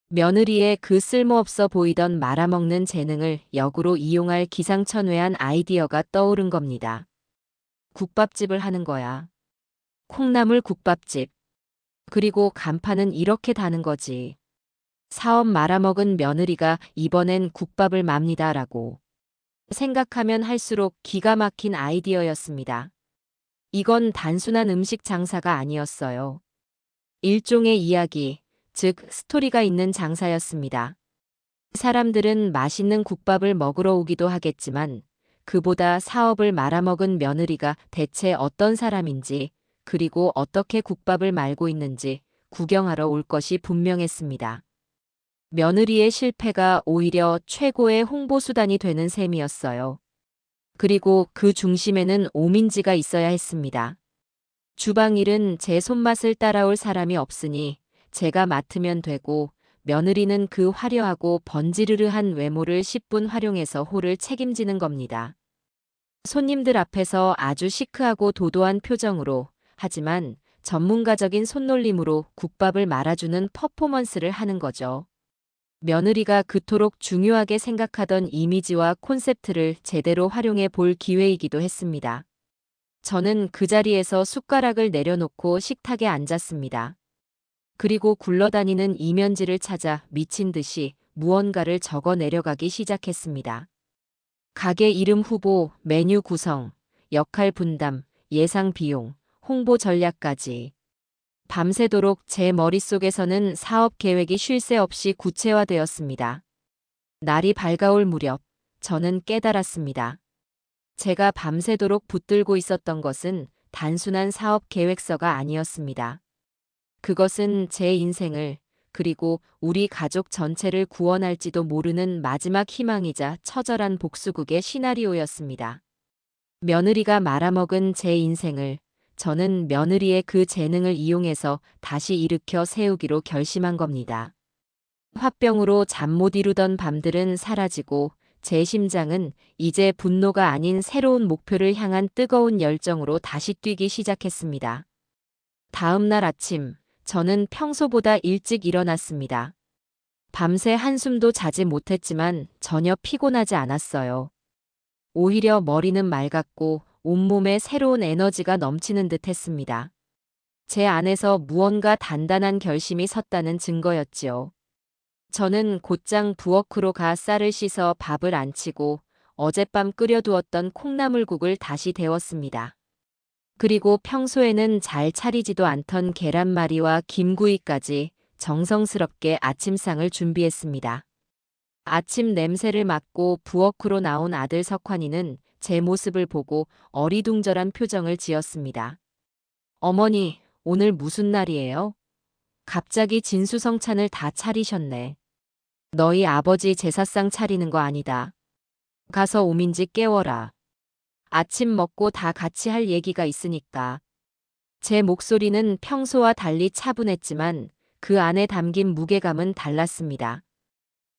며느리의 그 쓸모없어 보이던 말아먹는 재능을 역으로 이용할 기상천외한 아이디어가 떠오른 겁니다. 국밥집을 하는 거야. 콩나물 국밥집. 그리고 간판은 이렇게 다는 거지. 사업 말아먹은 며느리가 이번엔 국밥을 맙니다라고. 생각하면 할수록 기가 막힌 아이디어였습니다. 이건 단순한 음식 장사가 아니었어요. 일종의 이야기, 즉 스토리가 있는 장사였습니다. 사람들은 맛있는 국밥을 먹으러 오기도 하겠지만 그보다 사업을 말아먹은 며느리가 대체 어떤 사람인지, 그리고 어떻게 국밥을 말고 있는지 구경하러 올 것이 분명했습니다. 며느리의 실패가 오히려 최고의 홍보수단이 되는 셈이었어요. 그리고 그 중심에는 오민지가 있어야 했습니다. 주방일은 제 손맛을 따라올 사람이 없으니 제가 맡으면 되고, 며느리는 그 화려하고 번지르르한 외모를 10분 활용해서 홀을 책임지는 겁니다. 손님들 앞에서 아주 시크하고 도도한 표정으로, 하지만 전문가적인 손놀림으로 국밥을 말아주는 퍼포먼스를 하는 거죠. 며느리가 그토록 중요하게 생각하던 이미지와 콘셉트를 제대로 활용해 볼 기회이기도 했습니다. 저는 그 자리에서 숟가락을 내려놓고 식탁에 앉았습니다. 그리고 굴러다니는 이면지를 찾아 미친 듯이 무언가를 적어 내려가기 시작했습니다. 가게 이름 후보, 메뉴 구성, 역할 분담, 예상 비용, 홍보 전략까지. 밤새도록 제 머릿속에서는 사업 계획이 쉴 새 없이 구체화되었습니다. 날이 밝아올 무렵 저는 깨달았습니다. 제가 밤새도록 붙들고 있었던 것은 단순한 사업 계획서가 아니었습니다. 그것은 제 인생을, 그리고 우리 가족 전체를 구원할지도 모르는 마지막 희망이자 처절한 복수극의 시나리오였습니다. 며느리가 말아먹은 제 인생을 저는 며느리의 그 재능을 이용해서 다시 일으켜 세우기로 결심한 겁니다. 화병으로 잠 못 이루던 밤들은 사라지고 제 심장은 이제 분노가 아닌 새로운 목표를 향한 뜨거운 열정으로 다시 뛰기 시작했습니다. 다음 날 아침, 저는 평소보다 일찍 일어났습니다. 밤새 한숨도 자지 못했지만 전혀 피곤하지 않았어요. 오히려 머리는 맑았고 온몸에 새로운 에너지가 넘치는 듯 했습니다. 제 안에서 무언가 단단한 결심이 섰다는 증거였지요. 저는 곧장 부엌으로 가 쌀을 씻어 밥을 안치고 어젯밤 끓여두었던 콩나물국을 다시 데웠습니다. 그리고 평소에는 잘 차리지도 않던 계란말이와 김구이까지 정성스럽게 아침상을 준비했습니다. 아침 냄새를 맡고 부엌으로 나온 아들 석환이는 제 모습을 보고 어리둥절한 표정을 지었습니다. 어머니, 오늘 무슨 날이에요? 갑자기 진수성찬을 다 차리셨네. 너희 아버지 제사상 차리는 거 아니다. 가서 오민지 깨워라. 아침 먹고 다 같이 할 얘기가 있으니까. 제 목소리는 평소와 달리 차분했지만 그 안에 담긴 무게감은 달랐습니다.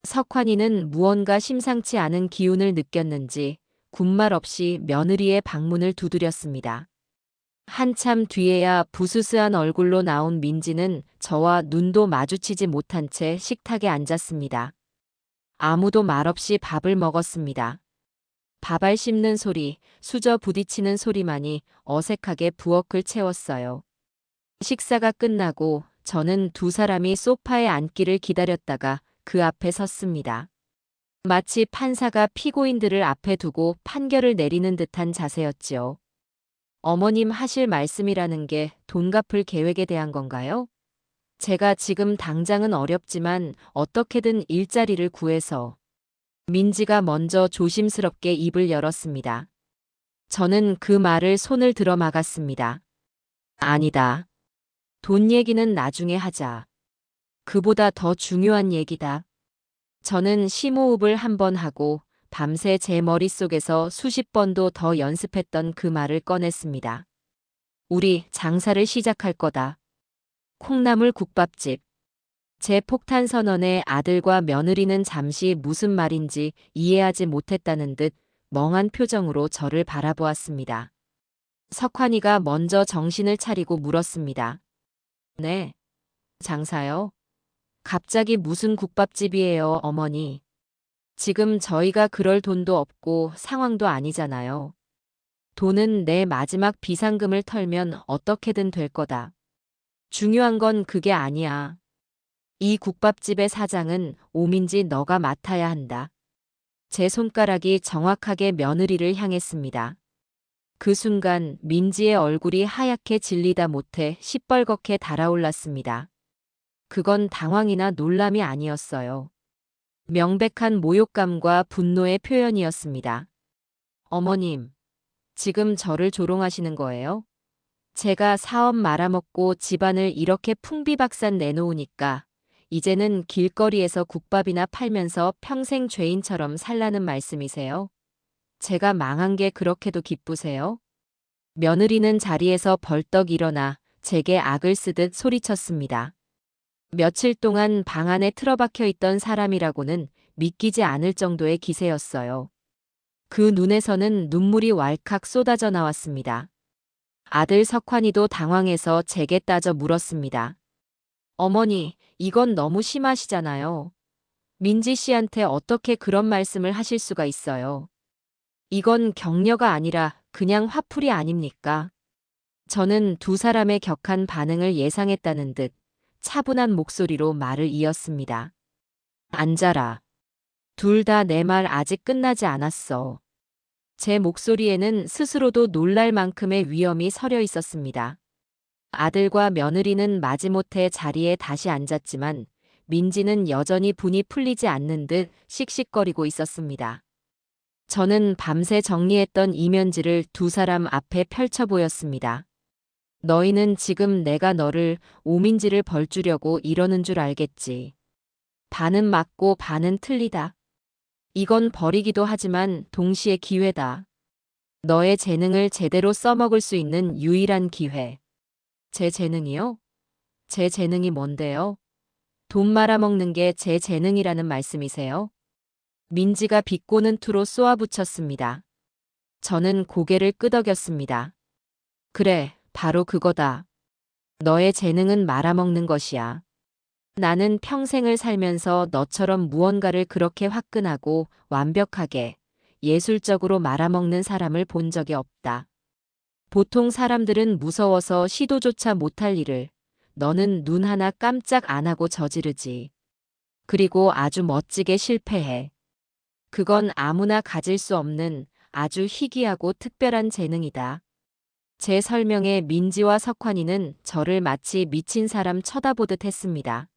석환이는 무언가 심상치 않은 기운을 느꼈는지 군말 없이 며느리의 방문을 두드렸습니다. 한참 뒤에야 부스스한 얼굴로 나온 민지는 저와 눈도 마주치지 못한 채 식탁에 앉았습니다. 아무도 말없이 밥을 먹었습니다. 밥알 씹는 소리, 수저 부딪히는 소리만이 어색하게 부엌을 채웠어요. 식사가 끝나고 저는 두 사람이 소파에 앉기를 기다렸다가 그 앞에 섰습니다. 마치 판사가 피고인들을 앞에 두고 판결을 내리는 듯한 자세였지요. 어머님 하실 말씀이라는 게 돈 갚을 계획에 대한 건가요? 제가 지금 당장은 어렵지만 어떻게든 일자리를 구해서. 민지가 먼저 조심스럽게 입을 열었습니다. 저는 그 말을 손을 들어 막았습니다. 아니다. 돈 얘기는 나중에 하자. 그보다 더 중요한 얘기다. 저는 심호흡을 한 번 하고 밤새 제 머릿속에서 수십 번도 더 연습했던 그 말을 꺼냈습니다. 우리 장사를 시작할 거다. 콩나물 국밥집. 제 폭탄 선언에 아들과 며느리는 잠시 무슨 말인지 이해하지 못했다는 듯 멍한 표정으로 저를 바라보았습니다. 석환이가 먼저 정신을 차리고 물었습니다. 네. 장사요? 갑자기 무슨 국밥집이에요, 어머니. 지금 저희가 그럴 돈도 없고 상황도 아니잖아요. 돈은 내 마지막 비상금을 털면 어떻게든 될 거다. 중요한 건 그게 아니야. 이 국밥집의 사장은 오민지 너가 맡아야 한다. 제 손가락이 정확하게 며느리를 향했습니다. 그 순간 민지의 얼굴이 하얗게 질리다 못해 시뻘겋게 달아올랐습니다. 그건 당황이나 놀람이 아니었어요. 명백한 모욕감과 분노의 표현이었습니다. 어머님, 지금 저를 조롱하시는 거예요? 제가 사업 말아먹고 집안을 이렇게 풍비박산 내놓으니까 이제는 길거리에서 국밥이나 팔면서 평생 죄인처럼 살라는 말씀이세요? 제가 망한 게 그렇게도 기쁘세요? 며느리는 자리에서 벌떡 일어나 제게 악을 쓰듯 소리쳤습니다. 며칠 동안 방 안에 틀어박혀 있던 사람이라고는 믿기지 않을 정도의 기세였어요. 그 눈에서는 눈물이 왈칵 쏟아져 나왔습니다. 아들 석환이도 당황해서 제게 따져 물었습니다. 어머니, 이건 너무 심하시잖아요. 민지 씨한테 어떻게 그런 말씀을 하실 수가 있어요. 이건 격려가 아니라 그냥 화풀이 아닙니까? 저는 두 사람의 격한 반응을 예상했다는 듯 차분한 목소리로 말을 이었습니다. 앉아라. 둘 다 내 말 아직 끝나지 않았어. 제 목소리에는 스스로도 놀랄 만큼의 위엄이 서려 있었습니다. 아들과 며느리는 마지못해 자리에 다시 앉았지만 민지는 여전히 분이 풀리지 않는 듯 씩씩거리고 있었습니다. 저는 밤새 정리했던 이면지를 두 사람 앞에 펼쳐 보였습니다. 너희는 지금 내가 너를 오민지를 벌주려고 이러는 줄 알겠지. 반은 맞고 반은 틀리다. 이건 버리기도 하지만 동시에 기회다. 너의 재능을 제대로 써먹을 수 있는 유일한 기회. 제 재능이요? 제 재능이 뭔데요? 돈 말아먹는 게 제 재능이라는 말씀이세요? 민지가 비꼬는 투로 쏘아붙였습니다. 저는 고개를 끄덕였습니다. 그래, 바로 그거다. 너의 재능은 말아먹는 것이야. 나는 평생을 살면서 너처럼 무언가를 그렇게 화끈하고 완벽하게 예술적으로 말아먹는 사람을 본 적이 없다. 보통 사람들은 무서워서 시도조차 못할 일을 너는 눈 하나 깜짝 안 하고 저지르지. 그리고 아주 멋지게 실패해. 그건 아무나 가질 수 없는 아주 희귀하고 특별한 재능이다. 제 설명에 민지와 석환이는 저를 마치 미친 사람 쳐다보듯 했습니다.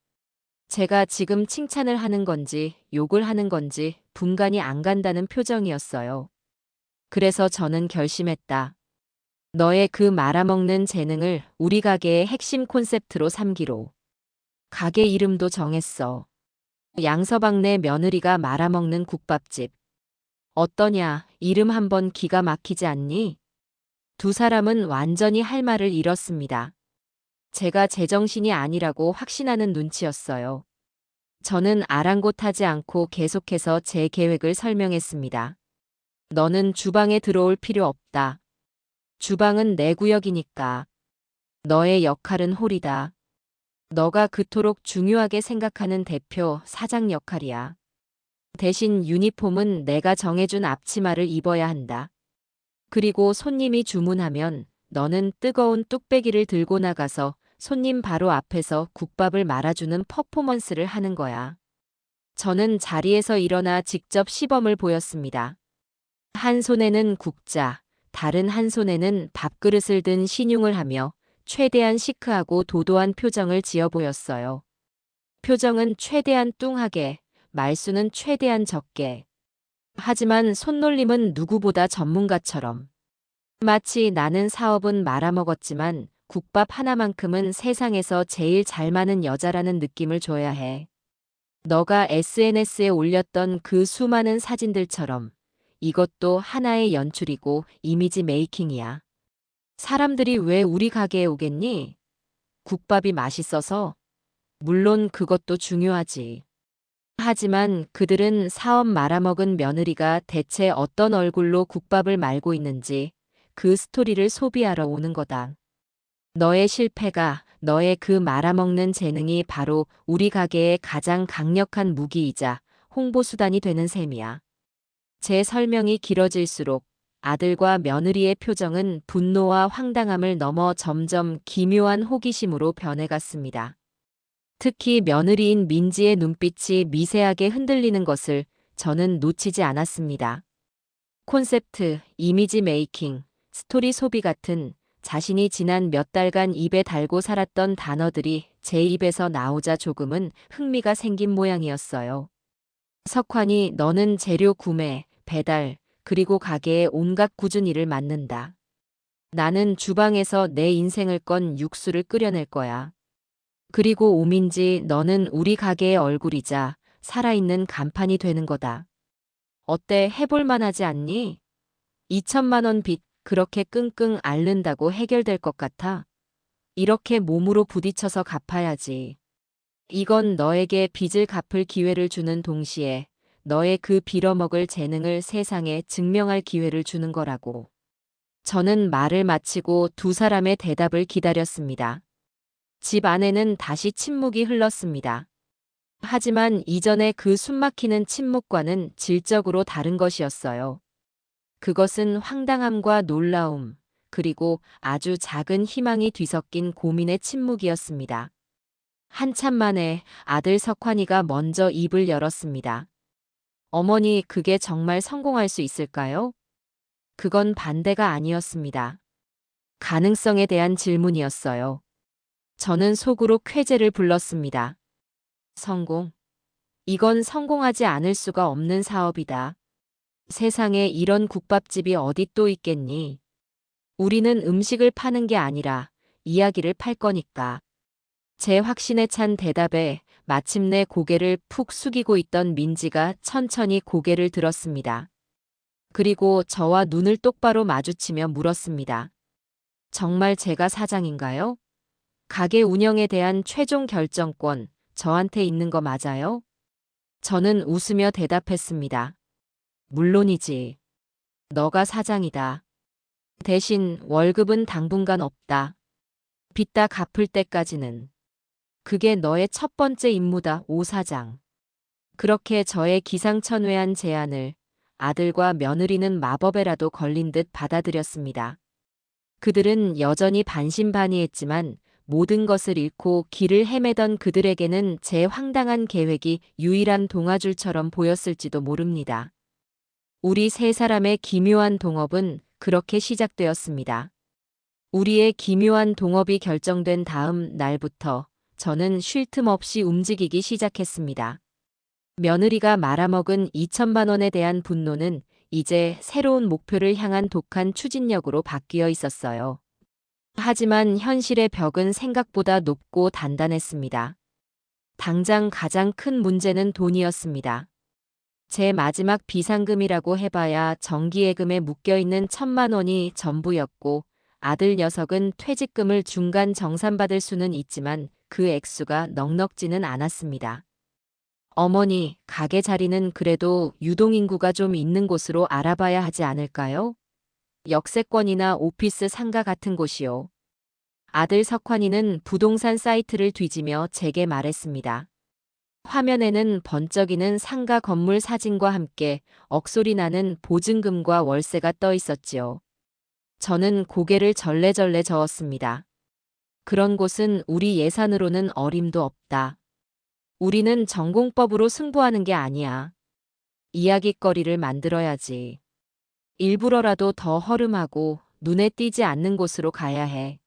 제가 지금 칭찬을 하는 건지 욕을 하는 건지 분간이 안 간다는 표정이었어요. 그래서 저는 결심했다. 너의 그 말아먹는 재능을 우리 가게의 핵심 콘셉트로 삼기로. 가게 이름도 정했어. 양서방네 며느리가 말아먹는 국밥집. 어떠냐, 이름 한번 기가 막히지 않니? 두 사람은 완전히 할 말을 잃었습니다. 제가 제정신이 아니라고 확신하는 눈치였어요. 저는 아랑곳하지 않고 계속해서 제 계획을 설명했습니다. 너는 주방에 들어올 필요 없다. 주방은 내 구역이니까. 너의 역할은 홀이다. 너가 그토록 중요하게 생각하는 대표, 사장 역할이야. 대신 유니폼은 내가 정해준 앞치마를 입어야 한다. 그리고 손님이 주문하면 너는 뜨거운 뚝배기를 들고 나가서 손님 바로 앞에서 국밥을 말아주는 퍼포먼스를 하는 거야. 저는 자리에서 일어나 직접 시범을 보였습니다. 한 손에는 국자, 다른 한 손에는 밥그릇을 든 신용을 하며 최대한 시크하고 도도한 표정을 지어 보였어요. 표정은 최대한 뚱하게, 말수는 최대한 적게. 하지만 손놀림은 누구보다 전문가처럼. 마치 나는 사업은 말아먹었지만 국밥 하나만큼은 세상에서 제일 잘 마는 여자라는 느낌을 줘야 해. 너가 SNS에 올렸던 그 수많은 사진들처럼 이것도 하나의 연출이고 이미지 메이킹이야. 사람들이 왜 우리 가게에 오겠니? 국밥이 맛있어서? 물론 그것도 중요하지. 하지만 그들은 사업 말아먹은 며느리가 대체 어떤 얼굴로 국밥을 말고 있는지 그 스토리를 소비하러 오는 거다. 너의 실패가, 너의 그 말아먹는 재능이 바로 우리 가게의 가장 강력한 무기이자 홍보수단이 되는 셈이야. 제 설명이 길어질수록 아들과 며느리의 표정은 분노와 황당함을 넘어 점점 기묘한 호기심으로 변해갔습니다. 특히 며느리인 민지의 눈빛이 미세하게 흔들리는 것을 저는 놓치지 않았습니다. 콘셉트, 이미지 메이킹, 스토리 소비 같은 자신이 지난 몇 달간 입에 달고 살았던 단어들이 제 입에서 나오자 조금은 흥미가 생긴 모양이었어요. 석환이 너는 재료 구매, 배달, 그리고 가게의 온갖 꾸준 일을 맡는다. 나는 주방에서 내 인생을 건 육수를 끓여낼 거야. 그리고 오민지 너는 우리 가게의 얼굴이자 살아있는 간판이 되는 거다. 어때 해볼 만하지 않니? 2천만 원 빚 그렇게 끙끙 앓는다고 해결될 것 같아? 이렇게 몸으로 부딪혀서 갚아야지. 이건 너에게 빚을 갚을 기회를 주는 동시에 너의 그 빌어먹을 재능을 세상에 증명할 기회를 주는 거라고. 저는 말을 마치고 두 사람의 대답을 기다렸습니다. 집 안에는 다시 침묵이 흘렀습니다. 하지만 이전의 그 숨막히는 침묵과는 질적으로 다른 것이었어요. 그것은 황당함과 놀라움, 그리고 아주 작은 희망이 뒤섞인 고민의 침묵이었습니다. 한참 만에 아들 석환이가 먼저 입을 열었습니다. 어머니, 그게 정말 성공할 수 있을까요? 그건 반대가 아니었습니다. 가능성에 대한 질문이었어요. 저는 속으로 쾌재를 불렀습니다. 성공. 이건 성공하지 않을 수가 없는 사업이다. 세상에 이런 국밥집이 어디 또 있겠니? 우리는 음식을 파는 게 아니라 이야기를 팔 거니까. 제 확신에 찬 대답에 마침내 고개를 푹 숙이고 있던 민지가 천천히 고개를 들었습니다. 그리고 저와 눈을 똑바로 마주치며 물었습니다. 정말 제가 사장인가요? 가게 운영에 대한 최종 결정권 저한테 있는 거 맞아요? 저는 웃으며 대답했습니다. 물론이지. 너가 사장이다. 대신 월급은 당분간 없다. 빚 다 갚을 때까지는. 그게 너의 첫 번째 임무다, 오 사장. 그렇게 저의 기상천외한 제안을 아들과 며느리는 마법에라도 걸린 듯 받아들였습니다. 그들은 여전히 반신반의했지만 모든 것을 잃고 길을 헤매던 그들에게는 제 황당한 계획이 유일한 동화줄처럼 보였을지도 모릅니다. 우리 세 사람의 기묘한 동업은 그렇게 시작되었습니다. 우리의 기묘한 동업이 결정된 다음 날부터 저는 쉴 틈 없이 움직이기 시작했습니다. 며느리가 말아먹은 2천만 원에 대한 분노는 이제 새로운 목표를 향한 독한 추진력으로 바뀌어 있었어요. 하지만 현실의 벽은 생각보다 높고 단단했습니다. 당장 가장 큰 문제는 돈이었습니다. 제 마지막 비상금이라고 해봐야 정기예금에 묶여있는 1,000만 원이 전부였고 아들 녀석은 퇴직금을 중간 정산받을 수는 있지만 그 액수가 넉넉지는 않았습니다. 어머니, 가게 자리는 그래도 유동인구가 좀 있는 곳으로 알아봐야 하지 않을까요? 역세권이나 오피스 상가 같은 곳이요. 아들 석환이는 부동산 사이트를 뒤지며 제게 말했습니다. 화면에는 번쩍이는 상가 건물 사진과 함께 억소리 나는 보증금과 월세가 떠 있었지요. 저는 고개를 절레절레 저었습니다. 그런 곳은 우리 예산으로는 어림도 없다. 우리는 전공법으로 승부하는 게 아니야. 이야깃거리를 만들어야지. 일부러라도 더 허름하고 눈에 띄지 않는 곳으로 가야 해.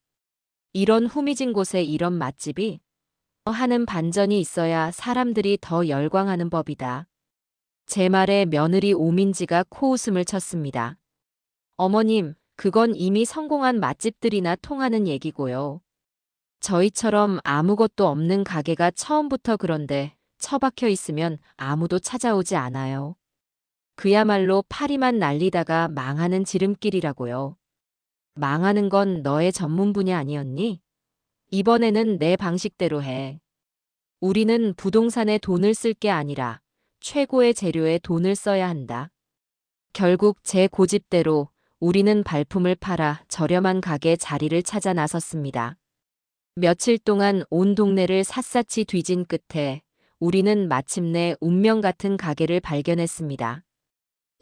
이런 후미진 곳에 이런 맛집이 하는 반전이 있어야 사람들이 더 열광하는 법이다. 제 말에 며느리 오민지가 코웃음을 쳤습니다. 어머님, 그건 이미 성공한 맛집들이나 통하는 얘기고요. 저희처럼 아무것도 없는 가게가 처음부터 그런데 처박혀 있으면 아무도 찾아오지 않아요. 그야말로 파리만 날리다가 망하는 지름길이라고요. 망하는 건 너의 전문 분야 아니었니? 이번에는 내 방식대로 해. 우리는 부동산에 돈을 쓸 게 아니라 최고의 재료에 돈을 써야 한다. 결국 제 고집대로 우리는 발품을 팔아 저렴한 가게 자리를 찾아 나섰습니다. 며칠 동안 온 동네를 샅샅이 뒤진 끝에 우리는 마침내 운명 같은 가게를 발견했습니다.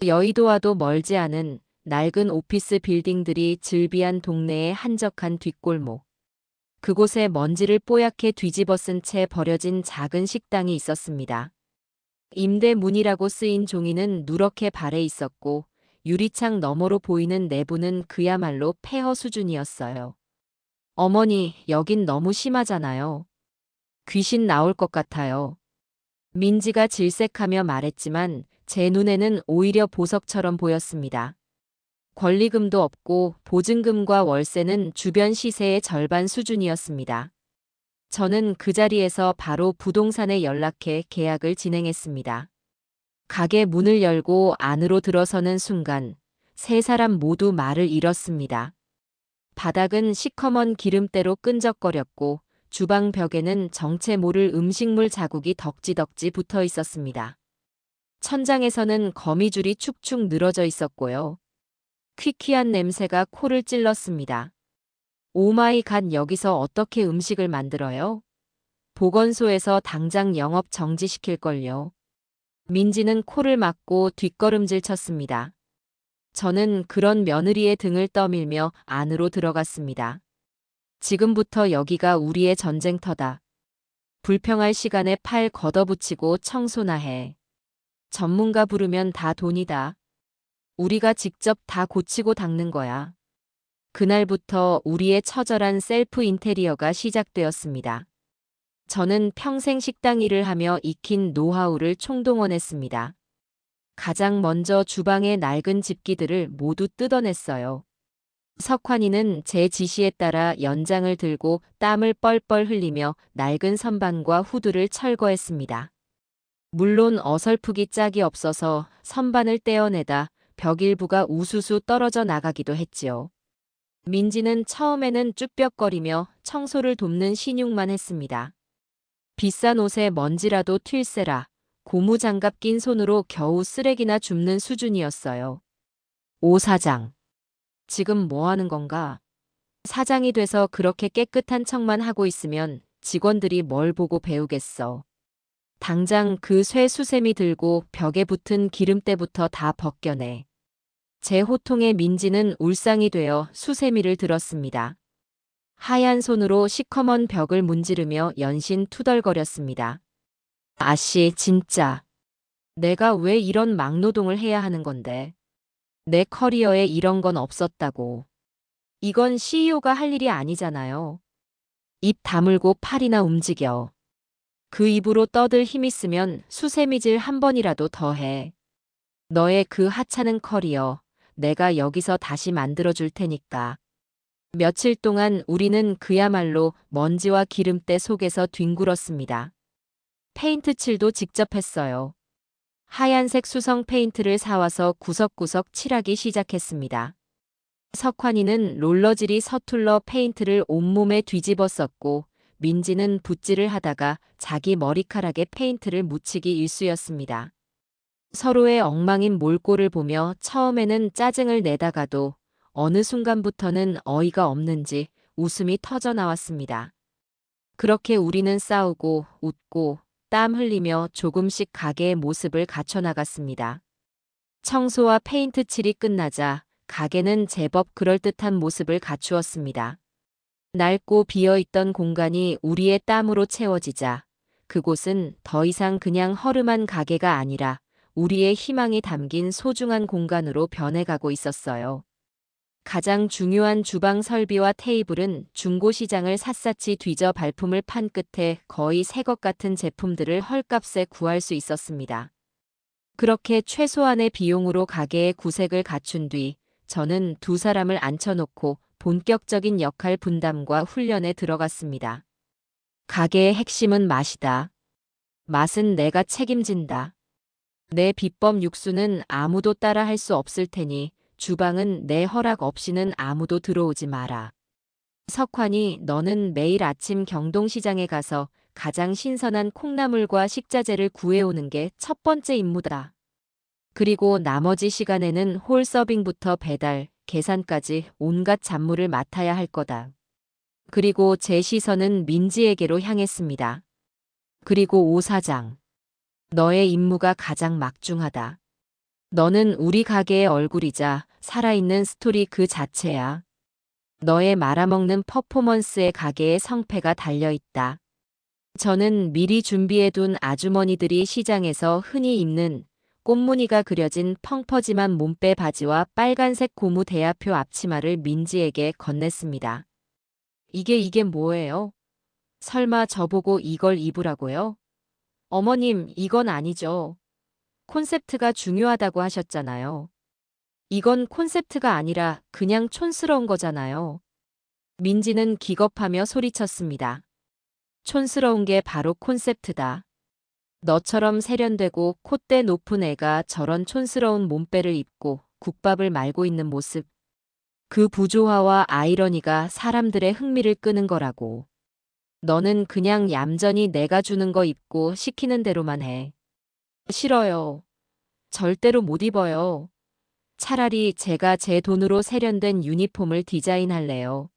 여의도와도 멀지 않은 낡은 오피스 빌딩들이 즐비한 동네의 한적한 뒷골목. 그곳에 먼지를 뽀얗게 뒤집어 쓴 채 버려진 작은 식당이 있었습니다. 임대문이라고 쓰인 종이는 누렇게 발해 있었고 유리창 너머로 보이는 내부는 그야말로 폐허 수준이었어요. 어머니, 여긴 너무 심하잖아요. 귀신 나올 것 같아요. 민지가 질색하며 말했지만 제 눈에는 오히려 보석처럼 보였습니다. 권리금도 없고 보증금과 월세는 주변 시세의 절반 수준이었습니다. 저는 그 자리에서 바로 부동산에 연락해 계약을 진행했습니다. 가게 문을 열고 안으로 들어서는 순간 세 사람 모두 말을 잃었습니다. 바닥은 시커먼 기름때로 끈적거렸고 주방 벽에는 정체 모를 음식물 자국이 덕지덕지 붙어 있었습니다. 천장에서는 거미줄이 축축 늘어져 있었고요. 퀴퀴한 냄새가 코를 찔렀습니다. 오마이 갓, 여기서 어떻게 음식을 만들어요? 보건소에서 당장 영업 정지시킬걸요. 민지는 코를 막고 뒷걸음질 쳤습니다. 저는 그런 며느리의 등을 떠밀며 안으로 들어갔습니다. 지금부터 여기가 우리의 전쟁터다. 불평할 시간에 팔 걷어붙이고 청소나 해. 전문가 부르면 다 돈이다. 우리가 직접 다 고치고 닦는 거야. 그날부터 우리의 처절한 셀프 인테리어가 시작되었습니다. 저는 평생 식당 일을 하며 익힌 노하우를 총동원했습니다. 가장 먼저 주방의 낡은 집기들을 모두 뜯어냈어요. 석환이는 제 지시에 따라 연장을 들고 땀을 뻘뻘 흘리며 낡은 선반과 후드를 철거했습니다. 물론 어설프기 짝이 없어서 선반을 떼어내다 벽 일부가 우수수 떨어져 나가기도 했지요. 민지는 처음에는 쭈뼛거리며 청소를 돕는 신용만 했습니다. 비싼 옷에 먼지라도 튈세라 고무장갑 낀 손으로 겨우 쓰레기나 줍는 수준이었어요. 오 사장, 지금 뭐 하는 건가? 사장이 돼서 그렇게 깨끗한 척만 하고 있으면 직원들이 뭘 보고 배우겠어. 당장 그 쇠 수세미 들고 벽에 붙은 기름때부터 다 벗겨내. 제 호통에 민지는 울상이 되어 수세미를 들었습니다. 하얀 손으로 시커먼 벽을 문지르며 연신 투덜거렸습니다. 아씨, 진짜. 내가 왜 이런 막노동을 해야 하는 건데. 내 커리어에 이런 건 없었다고. 이건 CEO가 할 일이 아니잖아요. 입 다물고 팔이나 움직여. 그 입으로 떠들 힘 있으면 수세미질 한 번이라도 더 해. 너의 그 하찮은 커리어, 내가 여기서 다시 만들어줄 테니까. 며칠 동안 우리는 그야말로 먼지와 기름때 속에서 뒹굴었습니다. 페인트 칠도 직접 했어요. 하얀색 수성 페인트를 사와서 구석구석 칠하기 시작했습니다. 석환이는 롤러질이 서툴러 페인트를 온몸에 뒤집어 썼고 민지는 붓질을 하다가 자기 머리카락에 페인트를 묻히기 일쑤였습니다. 서로의 엉망인 몰골을 보며 처음에는 짜증을 내다가도 어느 순간부터는 어이가 없는지 웃음이 터져 나왔습니다. 그렇게 우리는 싸우고 웃고 땀 흘리며 조금씩 가게의 모습을 갖춰나갔습니다. 청소와 페인트 칠이 끝나자 가게는 제법 그럴듯한 모습을 갖추었습니다. 낡고 비어있던 공간이 우리의 땀으로 채워지자 그곳은 더 이상 그냥 허름한 가게가 아니라 우리의 희망이 담긴 소중한 공간으로 변해가고 있었어요. 가장 중요한 주방 설비와 테이블은 중고시장을 샅샅이 뒤져 발품을 판 끝에 거의 새 것 같은 제품들을 헐값에 구할 수 있었습니다. 그렇게 최소한의 비용으로 가게의 구색을 갖춘 뒤 저는 두 사람을 앉혀놓고 본격적인 역할 분담과 훈련에 들어갔습니다. 가게의 핵심은 맛이다. 맛은 내가 책임진다. 내 비법 육수는 아무도 따라 할 수 없을 테니 주방은 내 허락 없이는 아무도 들어오지 마라. 석환이 너는 매일 아침 경동시장에 가서 가장 신선한 콩나물과 식자재를 구해오는 게 첫 번째 임무다. 그리고 나머지 시간에는 홀 서빙부터 배달, 계산까지 온갖 잡무를 맡아야 할 거다. 그리고 제 시선은 민지에게로 향했습니다. 그리고 오 사장. 너의 임무가 가장 막중하다. 너는 우리 가게의 얼굴이자 살아있는 스토리 그 자체야. 너의 말아먹는 퍼포먼스에 가게의 성패가 달려있다. 저는 미리 준비해둔 아주머니들이 시장에서 흔히 입는 꽃무늬가 그려진 펑퍼짐한 몸빼 바지와 빨간색 고무 대야표 앞치마를 민지에게 건넸습니다. 이게 뭐예요? 설마 저보고 이걸 입으라고요? 어머님, 이건 아니죠. 콘셉트가 중요하다고 하셨잖아요. 이건 콘셉트가 아니라 그냥 촌스러운 거잖아요. 민지는 기겁하며 소리쳤습니다. 촌스러운 게 바로 콘셉트다. 너처럼 세련되고 콧대 높은 애가 저런 촌스러운 몸빼를 입고 국밥을 말고 있는 모습. 그 부조화와 아이러니가 사람들의 흥미를 끄는 거라고. 너는 그냥 얌전히 내가 주는 거 입고 시키는 대로만 해. 싫어요. 절대로 못 입어요. 차라리 제가 제 돈으로 세련된 유니폼을 디자인할래요.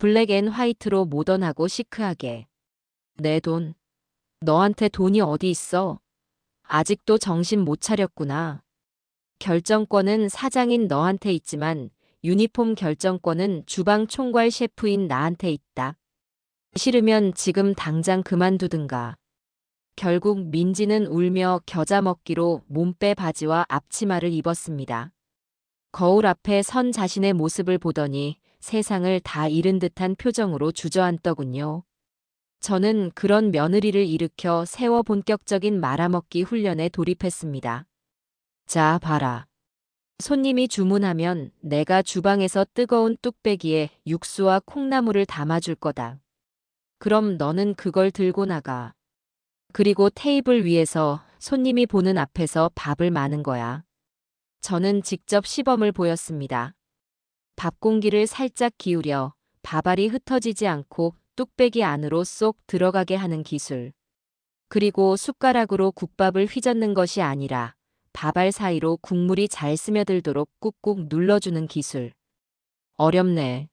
블랙 앤 화이트로 모던하고 시크하게. 내 돈. 너한테 돈이 어디 있어? 아직도 정신 못 차렸구나. 결정권은 사장인 너한테 있지만 유니폼 결정권은 주방 총괄 셰프인 나한테 있다. 싫으면 지금 당장 그만두든가. 결국 민지는 울며 겨자 먹기로 몸빼 바지와 앞치마를 입었습니다. 거울 앞에 선 자신의 모습을 보더니 세상을 다 잃은 듯한 표정으로 주저앉더군요. 저는 그런 며느리를 일으켜 세워 본격적인 말아먹기 훈련에 돌입했습니다. 자, 봐라. 손님이 주문하면 내가 주방에서 뜨거운 뚝배기에 육수와 콩나물을 담아줄 거다. 그럼 너는 그걸 들고 나가. 그리고 테이블 위에서 손님이 보는 앞에서 밥을 마는 거야. 저는 직접 시범을 보였습니다. 밥 공기를 살짝 기울여 밥알이 흩어지지 않고 뚝배기 안으로 쏙 들어가게 하는 기술. 그리고 숟가락으로 국밥을 휘젓는 것이 아니라 밥알 사이로 국물이 잘 스며들도록 꾹꾹 눌러주는 기술. 어렵네.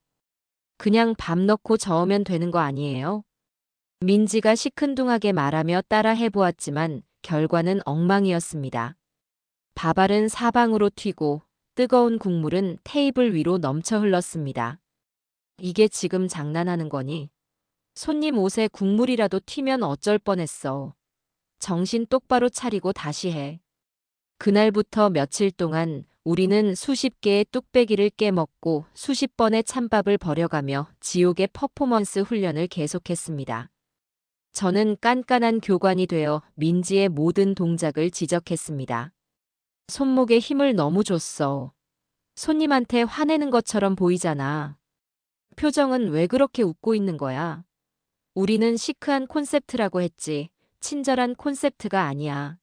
그냥 밥 넣고 저으면 되는 거 아니에요? 민지가 시큰둥하게 말하며 따라 해보았지만 결과는 엉망이었습니다. 밥알은 사방으로 튀고 뜨거운 국물은 테이블 위로 넘쳐 흘렀습니다. 이게 지금 장난하는 거니? 손님 옷에 국물이라도 튀면 어쩔 뻔했어. 정신 똑바로 차리고 다시 해. 그날부터 며칠 동안 우리는 수십 개의 뚝배기를 깨먹고 수십 번의 찬밥을 버려가며 지옥의 퍼포먼스 훈련을 계속했습니다. 저는 깐깐한 교관이 되어 민지의 모든 동작을 지적했습니다. 손목에 힘을 너무 줬어. 손님한테 화내는 것처럼 보이잖아. 표정은 왜 그렇게 웃고 있는 거야? 우리는 시크한 콘셉트라고 했지 친절한 콘셉트가 아니야.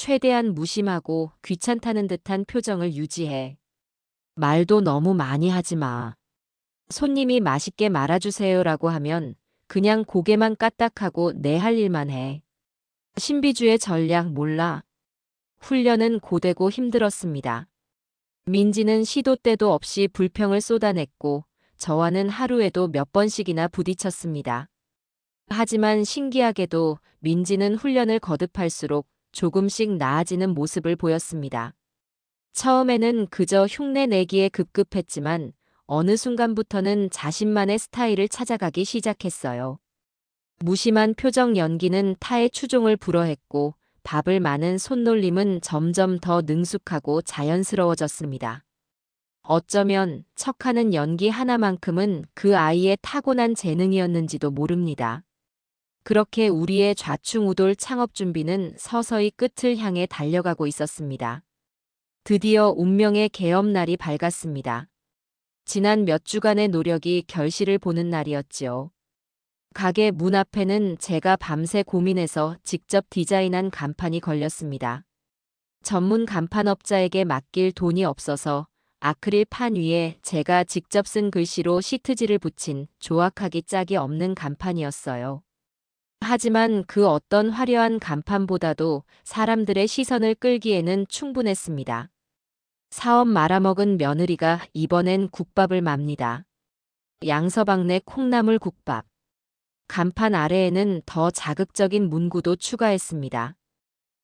최대한 무심하고 귀찮다는 듯한 표정을 유지해. 말도 너무 많이 하지 마. 손님이 맛있게 말아주세요라고 하면 그냥 고개만 까딱하고 내 할 일만 해. 신비주의 전략 몰라. 훈련은 고되고 힘들었습니다. 민지는 시도 때도 없이 불평을 쏟아냈고 저와는 하루에도 몇 번씩이나 부딪혔습니다. 하지만 신기하게도 민지는 훈련을 거듭할수록 조금씩 나아지는 모습을 보였습니다. 처음에는 그저 흉내 내기에 급급했지만 어느 순간부터는 자신만의 스타일을 찾아가기 시작했어요. 무심한 표정 연기는 타의 추종을 불허했고 밥을 마는 손놀림은 점점 더 능숙하고 자연스러워졌습니다. 어쩌면 척하는 연기 하나만큼은 그 아이의 타고난 재능이었는지도 모릅니다. 그렇게 우리의 좌충우돌 창업 준비는 서서히 끝을 향해 달려가고 있었습니다. 드디어 운명의 개업날이 밝았습니다. 지난 몇 주간의 노력이 결실을 보는 날이었지요. 가게 문 앞에는 제가 밤새 고민해서 직접 디자인한 간판이 걸렸습니다. 전문 간판업자에게 맡길 돈이 없어서 아크릴 판 위에 제가 직접 쓴 글씨로 시트지를 붙인 조악하기 짝이 없는 간판이었어요. 하지만 그 어떤 화려한 간판보다도 사람들의 시선을 끌기에는 충분했습니다. 사업 말아먹은 며느리가 이번엔 국밥을 맙니다. 양서방네 콩나물 국밥. 간판 아래에는 더 자극적인 문구도 추가했습니다.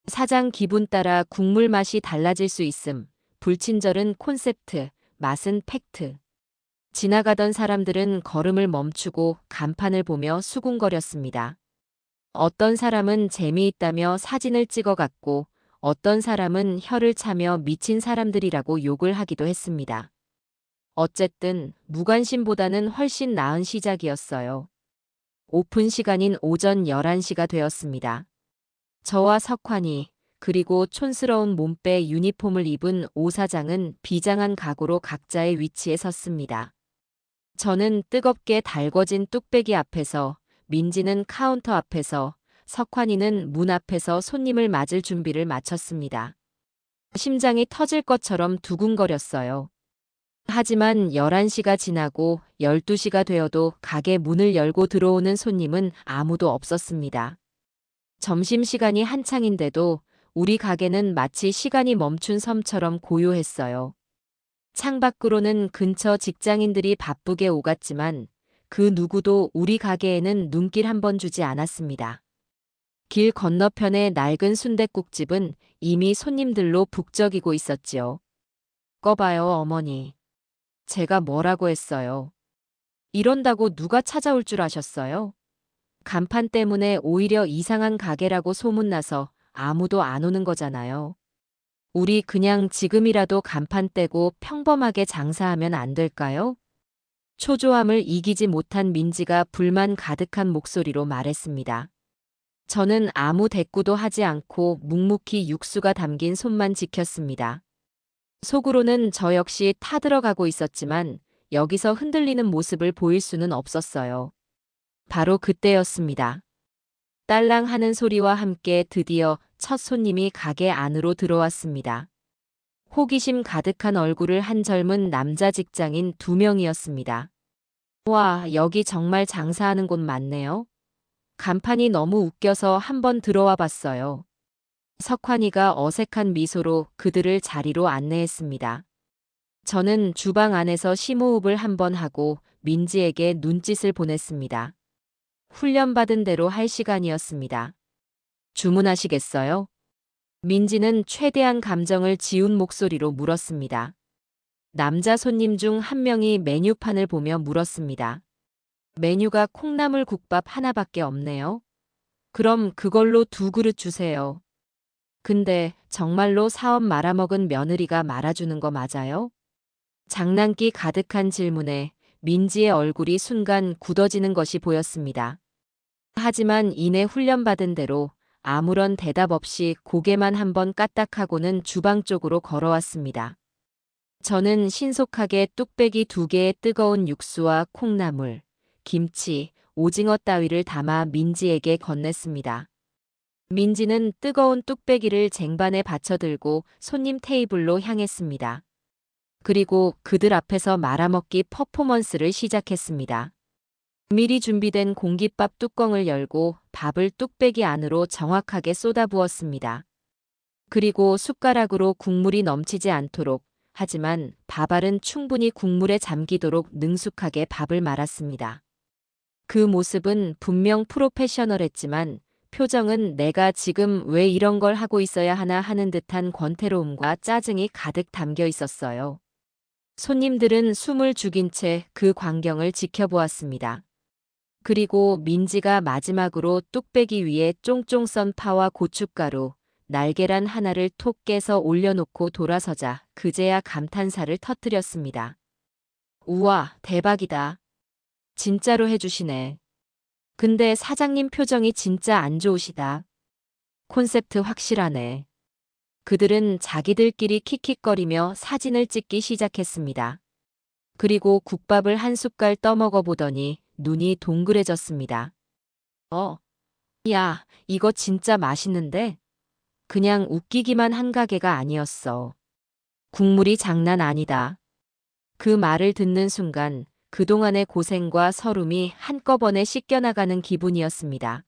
사장 기분 따라 국물 맛이 달라질 수 있음. 불친절은 콘셉트, 맛은 팩트. 지나가던 사람들은 걸음을 멈추고 간판을 보며 수군거렸습니다. 어떤 사람은 재미있다며 사진을 찍어갔고 어떤 사람은 혀를 차며 미친 사람들이라고 욕을 하기도 했습니다. 어쨌든 무관심보다는 훨씬 나은 시작이었어요. 오픈 시간인 오전 11시가 되었습니다. 저와 석환이 그리고 촌스러운 몸빼 유니폼을 입은 오 사장은 비장한 각오로 각자의 위치에 섰습니다. 저는 뜨겁게 달궈진 뚝배기 앞에서, 민지는 카운터 앞에서, 석환이는 문 앞에서 손님을 맞을 준비를 마쳤습니다. 심장이 터질 것처럼 두근거렸어요. 하지만 11시가 지나고 12시가 되어도 가게 문을 열고 들어오는 손님은 아무도 없었습니다. 점심시간이 한창인데도 우리 가게는 마치 시간이 멈춘 섬처럼 고요했어요. 창밖으로는 근처 직장인들이 바쁘게 오갔지만 그 누구도 우리 가게에는 눈길 한 번 주지 않았습니다. 길 건너편의 낡은 순댓국집은 이미 손님들로 북적이고 있었지요. 꺼봐요, 어머니. 제가 뭐라고 했어요? 이런다고 누가 찾아올 줄 아셨어요? 간판 때문에 오히려 이상한 가게라고 소문나서 아무도 안 오는 거잖아요. 우리 그냥 지금이라도 간판 떼고 평범하게 장사하면 안 될까요? 초조함을 이기지 못한 민지가 불만 가득한 목소리로 말했습니다. 저는 아무 대꾸도 하지 않고 묵묵히 육수가 담긴 손만 지켰습니다. 속으로는 저 역시 타들어가고 있었지만 여기서 흔들리는 모습을 보일 수는 없었어요. 바로 그때였습니다. 딸랑 하는 소리와 함께 드디어 첫 손님이 가게 안으로 들어왔습니다. 호기심 가득한 얼굴을 한 젊은 남자 직장인 2명이었습니다. 와, 여기 정말 장사하는 곳 맞네요. 간판이 너무 웃겨서 한번 들어와 봤어요. 석환이가 어색한 미소로 그들을 자리로 안내했습니다. 저는 주방 안에서 심호흡을 한번 하고 민지에게 눈짓을 보냈습니다. 훈련받은 대로 할 시간이었습니다. 주문하시겠어요? 민지는 최대한 감정을 지운 목소리로 물었습니다. 남자 손님 중 한 명이 메뉴판을 보며 물었습니다. 메뉴가 콩나물 국밥 하나밖에 없네요. 그럼 그걸로 2그릇 주세요. 근데 정말로 사업 말아먹은 며느리가 말아주는 거 맞아요? 장난기 가득한 질문에 민지의 얼굴이 순간 굳어지는 것이 보였습니다. 하지만 이내 훈련받은 대로 아무런 대답 없이 고개만 한번 까딱하고는 주방 쪽으로 걸어왔습니다. 저는 신속하게 뚝배기 2개의 뜨거운 육수와 콩나물, 김치, 오징어 따위를 담아 민지에게 건넸습니다. 민지는 뜨거운 뚝배기를 쟁반에 받쳐들고 손님 테이블로 향했습니다. 그리고 그들 앞에서 말아먹기 퍼포먼스를 시작했습니다. 미리 준비된 공깃밥 뚜껑을 열고 밥을 뚝배기 안으로 정확하게 쏟아부었습니다. 그리고 숟가락으로 국물이 넘치지 않도록, 하지만 밥알은 충분히 국물에 잠기도록 능숙하게 밥을 말았습니다. 그 모습은 분명 프로페셔널했지만 표정은 내가 지금 왜 이런 걸 하고 있어야 하나 하는 듯한 권태로움과 짜증이 가득 담겨 있었어요. 손님들은 숨을 죽인 채 그 광경을 지켜보았습니다. 그리고 민지가 마지막으로 뚝배기 위에 쫑쫑 썬 파와 고춧가루, 날계란 하나를 톡 깨서 올려놓고 돌아서자 그제야 감탄사를 터뜨렸습니다. 우와, 대박이다. 진짜로 해주시네. 근데 사장님 표정이 진짜 안 좋으시다. 콘셉트 확실하네. 그들은 자기들끼리 킥킥거리며 사진을 찍기 시작했습니다. 그리고 국밥을 한 숟갈 떠먹어 보더니 눈이 동그래졌습니다. 야, 이거 진짜 맛있는데? 그냥 웃기기만 한 가게가 아니었어. 국물이 장난 아니다. 그 말을 듣는 순간 그동안의 고생과 서름이 한꺼번에 씻겨나가는 기분이었습니다.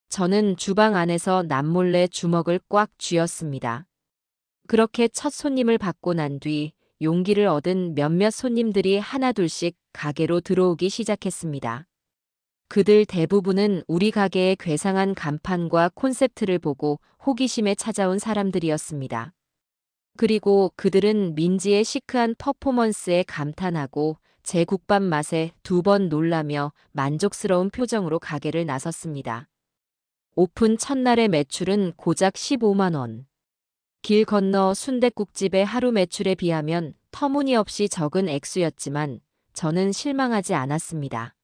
저는 주방 안에서 남몰래 주먹을 꽉 쥐었습니다. 그렇게 첫 손님을 받고 난 뒤 용기를 얻은 몇몇 손님들이 하나둘씩 가게로 들어오기 시작했습니다. 그들 대부분은 우리 가게의 괴상한 간판과 콘셉트를 보고 호기심에 찾아온 사람들이었습니다. 그리고 그들은 민지의 시크한 퍼포먼스에 감탄하고 제 국밥 맛에 두 번 놀라며 만족스러운 표정으로 가게를 나섰습니다. 오픈 첫날의 매출은 고작 15만 원. 길 건너 순댓국집의 하루 매출에 비하면 터무니없이 적은 액수였지만 저는 실망하지 않았습니다.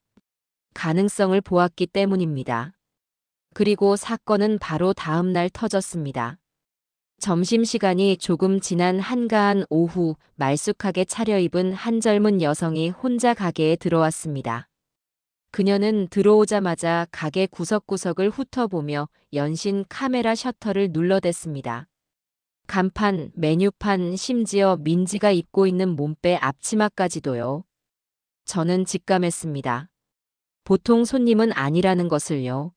가능성을 보았기 때문입니다. 그리고 사건은 바로 다음 날 터졌습니다. 점심시간이 조금 지난 한가한 오후 말쑥하게 차려입은 한 젊은 여성이 혼자 가게에 들어왔습니다. 그녀는 들어오자마자 가게 구석구석을 훑어보며 연신 카메라 셔터를 눌러댔습니다. 간판, 메뉴판, 심지어 민지가 입고 있는 몸빼 앞치마까지도요. 저는 직감했습니다. 보통 손님은 아니라는 것을요.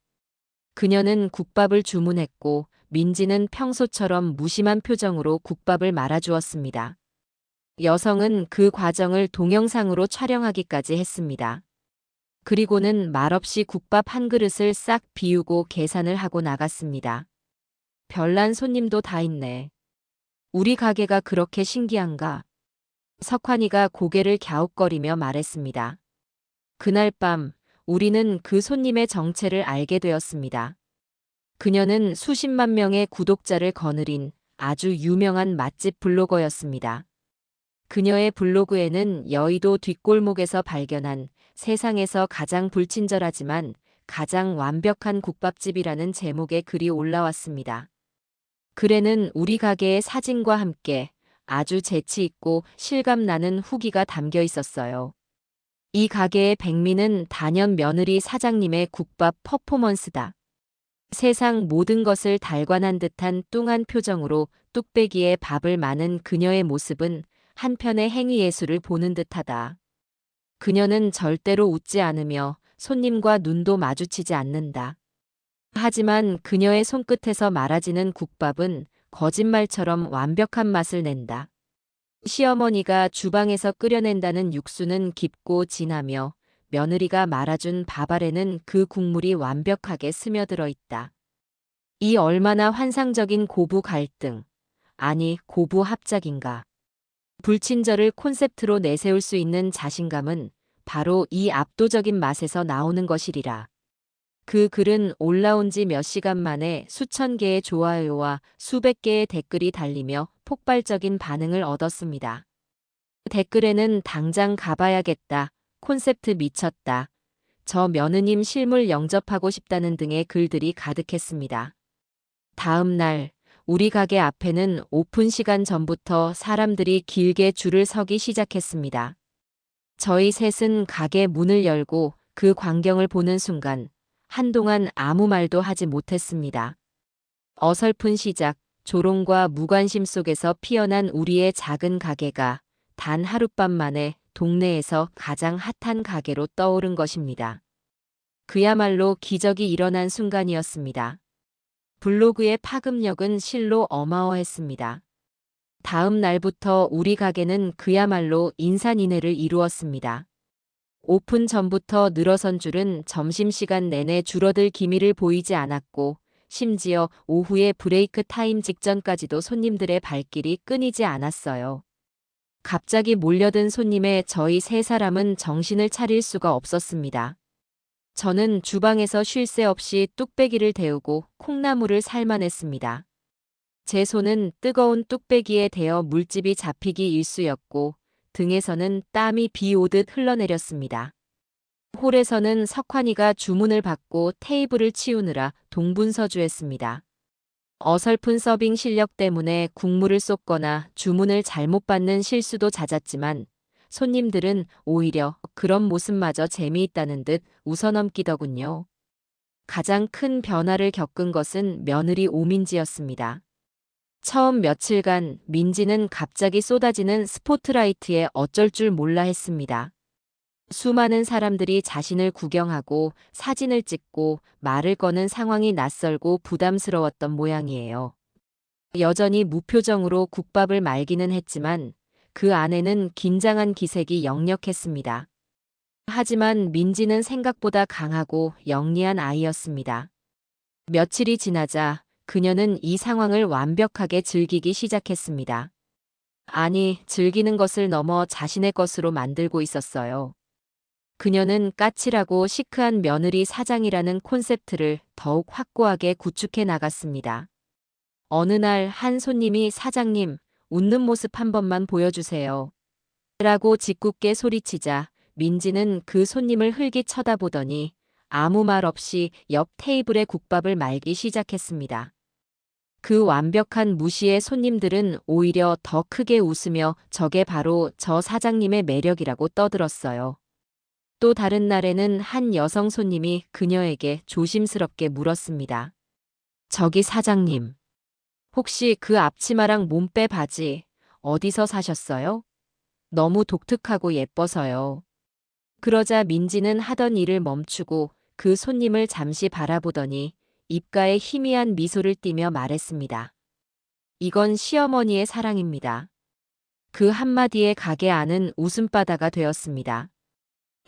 그녀는 국밥을 주문했고 민지는 평소처럼 무심한 표정으로 국밥을 말아주었습니다. 여성은 그 과정을 동영상으로 촬영하기까지 했습니다. 그리고는 말없이 국밥 한 그릇을 싹 비우고 계산을 하고 나갔습니다. 별난 손님도 다 있네. 우리 가게가 그렇게 신기한가? 석환이가 고개를 갸웃거리며 말했습니다. 그날 밤 우리는 그 손님의 정체를 알게 되었습니다. 그녀는 수십만 명의 구독자를 거느린 아주 유명한 맛집 블로거였습니다. 그녀의 블로그에는 여의도 뒷골목에서 발견한 세상에서 가장 불친절하지만 가장 완벽한 국밥집이라는 제목의 글이 올라왔습니다. 글에는 우리 가게의 사진과 함께 아주 재치 있고 실감 나는 후기가 담겨 있었어요. 이 가게의 백미는 단연 며느리 사장님의 국밥 퍼포먼스다. 세상 모든 것을 달관한 듯한 뚱한 표정으로 뚝배기에 밥을 마는 그녀의 모습은 한편의 행위예술을 보는 듯하다. 그녀는 절대로 웃지 않으며 손님과 눈도 마주치지 않는다. 하지만 그녀의 손끝에서 말아지는 국밥은 거짓말처럼 완벽한 맛을 낸다. 시어머니가 주방에서 끓여낸다는 육수는 깊고 진하며 며느리가 말아준 밥알에는 그 국물이 완벽하게 스며들어 있다. 이 얼마나 환상적인 고부 갈등, 아니 고부 합작인가. 불친절을 콘셉트로 내세울 수 있는 자신감은 바로 이 압도적인 맛에서 나오는 것이리라. 그 글은 올라온 지 몇 시간 만에 수천 개의 좋아요와 수백 개의 댓글이 달리며 폭발적인 반응을 얻었습니다. 댓글에는 당장 가봐야겠다, 콘셉트 미쳤다, 저 며느님 실물 영접하고 싶다는 등의 글들이 가득했습니다. 다음 날 우리 가게 앞에는 오픈 시간 전부터 사람들이 길게 줄을 서기 시작했습니다. 저희 셋은 가게 문을 열고 그 광경을 보는 순간 한동안 아무 말도 하지 못했습니다. 어설픈 시작, 조롱과 무관심 속에서 피어난 우리의 작은 가게가 단 하룻밤 만에 동네에서 가장 핫한 가게로 떠오른 것입니다. 그야말로 기적이 일어난 순간이었습니다. 블로그의 파급력은 실로 어마어했습니다. 다음 날부터 우리 가게는 그야말로 인산인해를 이루었습니다. 오픈 전부터 늘어선 줄은 점심시간 내내 줄어들 기미를 보이지 않았고, 심지어 오후의 브레이크 타임 직전까지도 손님들의 발길이 끊이지 않았어요. 갑자기 몰려든 손님에 저희 세 사람은 정신을 차릴 수가 없었습니다. 저는 주방에서 쉴 새 없이 뚝배기를 데우고 콩나물을 삶아냈습니다. 제 손은 뜨거운 뚝배기에 대어 물집이 잡히기 일쑤였고 등에서는 땀이 비 오듯 흘러내렸습니다. 홀에서는 석환이가 주문을 받고 테이블을 치우느라 동분서주했습니다. 어설픈 서빙 실력 때문에 국물을 쏟거나 주문을 잘못 받는 실수도 잦았지만 손님들은 오히려 그런 모습마저 재미있다는 듯 웃어넘기더군요. 가장 큰 변화를 겪은 것은 며느리 오민지였습니다. 처음 며칠간 민지는 갑자기 쏟아지는 스포트라이트에 어쩔 줄 몰라 했습니다. 수많은 사람들이 자신을 구경하고 사진을 찍고 말을 거는 상황이 낯설고 부담스러웠던 모양이에요. 여전히 무표정으로 국밥을 말기는 했지만 그 안에는 긴장한 기색이 역력했습니다. 하지만 민지는 생각보다 강하고 영리한 아이였습니다. 며칠이 지나자 그녀는 이 상황을 완벽하게 즐기기 시작했습니다. 아니, 즐기는 것을 넘어 자신의 것으로 만들고 있었어요. 그녀는 까칠하고 시크한 며느리 사장이라는 콘셉트를 더욱 확고하게 구축해 나갔습니다. 어느 날 한 손님이 사장님, 웃는 모습 한 번만 보여주세요. 라고 짓궂게 소리치자 민지는 그 손님을 흘기 쳐다보더니 아무 말 없이 옆 테이블에 국밥을 말기 시작했습니다. 그 완벽한 무시에 손님들은 오히려 더 크게 웃으며 저게 바로 저 사장님의 매력이라고 떠들었어요. 또 다른 날에는 한 여성 손님이 그녀에게 조심스럽게 물었습니다. 저기 사장님, 혹시 그 앞치마랑 몸빼 바지 어디서 사셨어요? 너무 독특하고 예뻐서요. 그러자 민지는 하던 일을 멈추고 그 손님을 잠시 바라보더니 입가에 희미한 미소를 띠며 말했습니다. 이건 시어머니의 사랑입니다. 그 한마디에 가게 안은 웃음바다가 되었습니다.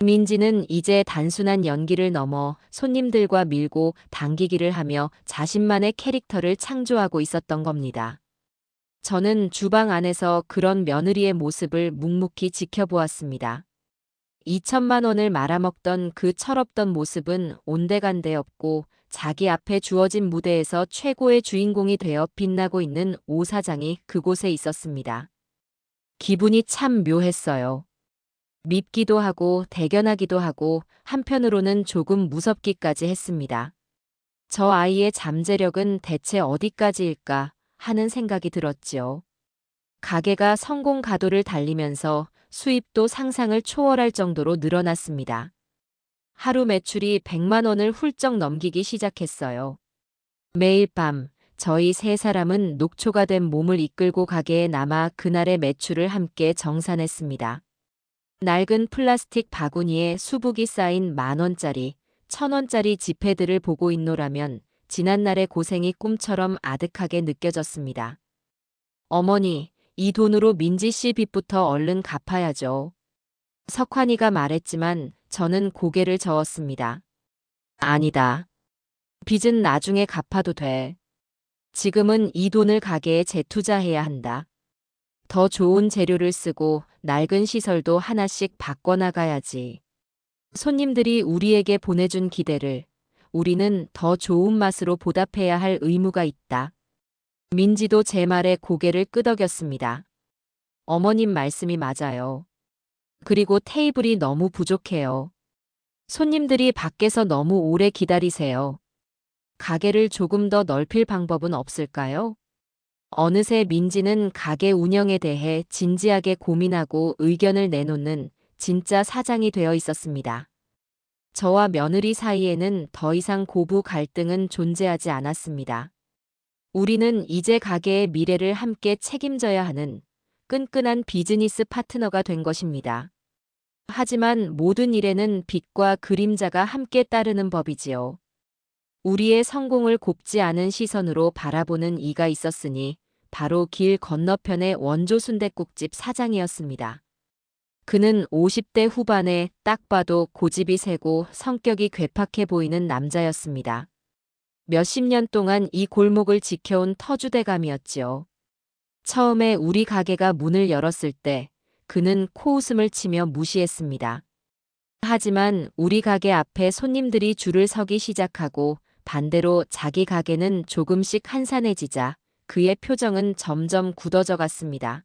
민지는 이제 단순한 연기를 넘어 손님들과 밀고 당기기를 하며 자신만의 캐릭터를 창조하고 있었던 겁니다. 저는 주방 안에서 그런 며느리의 모습을 묵묵히 지켜보았습니다. 2천만 원을 말아먹던 그 철없던 모습은 온데간데 없고 자기 앞에 주어진 무대에서 최고의 주인공이 되어 빛나고 있는 오 사장이 그곳에 있었습니다. 기분이 참 묘했어요. 밉기도 하고 대견하기도 하고 한편으로는 조금 무섭기까지 했습니다. 저 아이의 잠재력은 대체 어디까지일까 하는 생각이 들었지요. 가게가 성공 가도를 달리면서 수입도 상상을 초월할 정도로 늘어났습니다. 하루 매출이 100만 원을 훌쩍 넘기기 시작했어요. 매일 밤 저희 세 사람은 녹초가 된 몸을 이끌고 가게에 남아 그날의 매출을 함께 정산했습니다. 낡은 플라스틱 바구니에 수북이 쌓인 10,000원짜리, 1,000원짜리 지폐들을 보고 있노라면 지난날의 고생이 꿈처럼 아득하게 느껴졌습니다. 어머니, 이 돈으로 민지 씨 빚부터 얼른 갚아야죠. 석환이가 말했지만 저는 고개를 저었습니다. 아니다. 빚은 나중에 갚아도 돼. 지금은 이 돈을 가게에 재투자해야 한다. 더 좋은 재료를 쓰고 낡은 시설도 하나씩 바꿔나가야지. 손님들이 우리에게 보내준 기대를 우리는 더 좋은 맛으로 보답해야 할 의무가 있다. 민지도 제 말에 고개를 끄덕였습니다. 어머님 말씀이 맞아요. 그리고 테이블이 너무 부족해요. 손님들이 밖에서 너무 오래 기다리세요. 가게를 조금 더 넓힐 방법은 없을까요? 어느새 민지는 가게 운영에 대해 진지하게 고민하고 의견을 내놓는 진짜 사장이 되어 있었습니다. 저와 며느리 사이에는 더 이상 고부 갈등은 존재하지 않았습니다. 우리는 이제 가게의 미래를 함께 책임져야 하는 끈끈한 비즈니스 파트너가 된 것입니다. 하지만 모든 일에는 빛과 그림자가 함께 따르는 법이지요. 우리의 성공을 곱지 않은 시선으로 바라보는 이가 있었으니 바로 길 건너편의 원조 순댓국집 사장이었습니다. 그는 50대 후반에 딱 봐도 고집이 세고 성격이 괴팍해 보이는 남자였습니다. 몇십 년 동안 이 골목을 지켜온 터주대감이었지요. 처음에 우리 가게가 문을 열었을 때 그는 코웃음을 치며 무시했습니다. 하지만 우리 가게 앞에 손님들이 줄을 서기 시작하고 반대로 자기 가게는 조금씩 한산해지자 그의 표정은 점점 굳어져 갔습니다.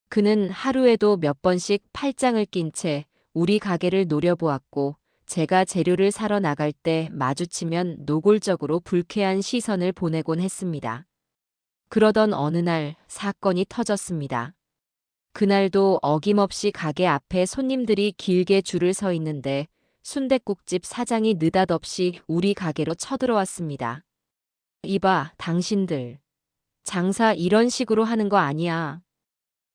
그는 하루에도 몇 번씩 팔짱을 낀 채 우리 가게를 노려보았고 제가 재료를 사러 나갈 때 마주치면 노골적으로 불쾌한 시선을 보내곤 했습니다. 그러던 어느 날 사건이 터졌습니다. 그날도 어김없이 가게 앞에 손님들이 길게 줄을 서 있는데 순댓국집 사장이 느닷없이 우리 가게로 쳐들어왔습니다. 이봐, 당신들. 장사 이런 식으로 하는 거 아니야.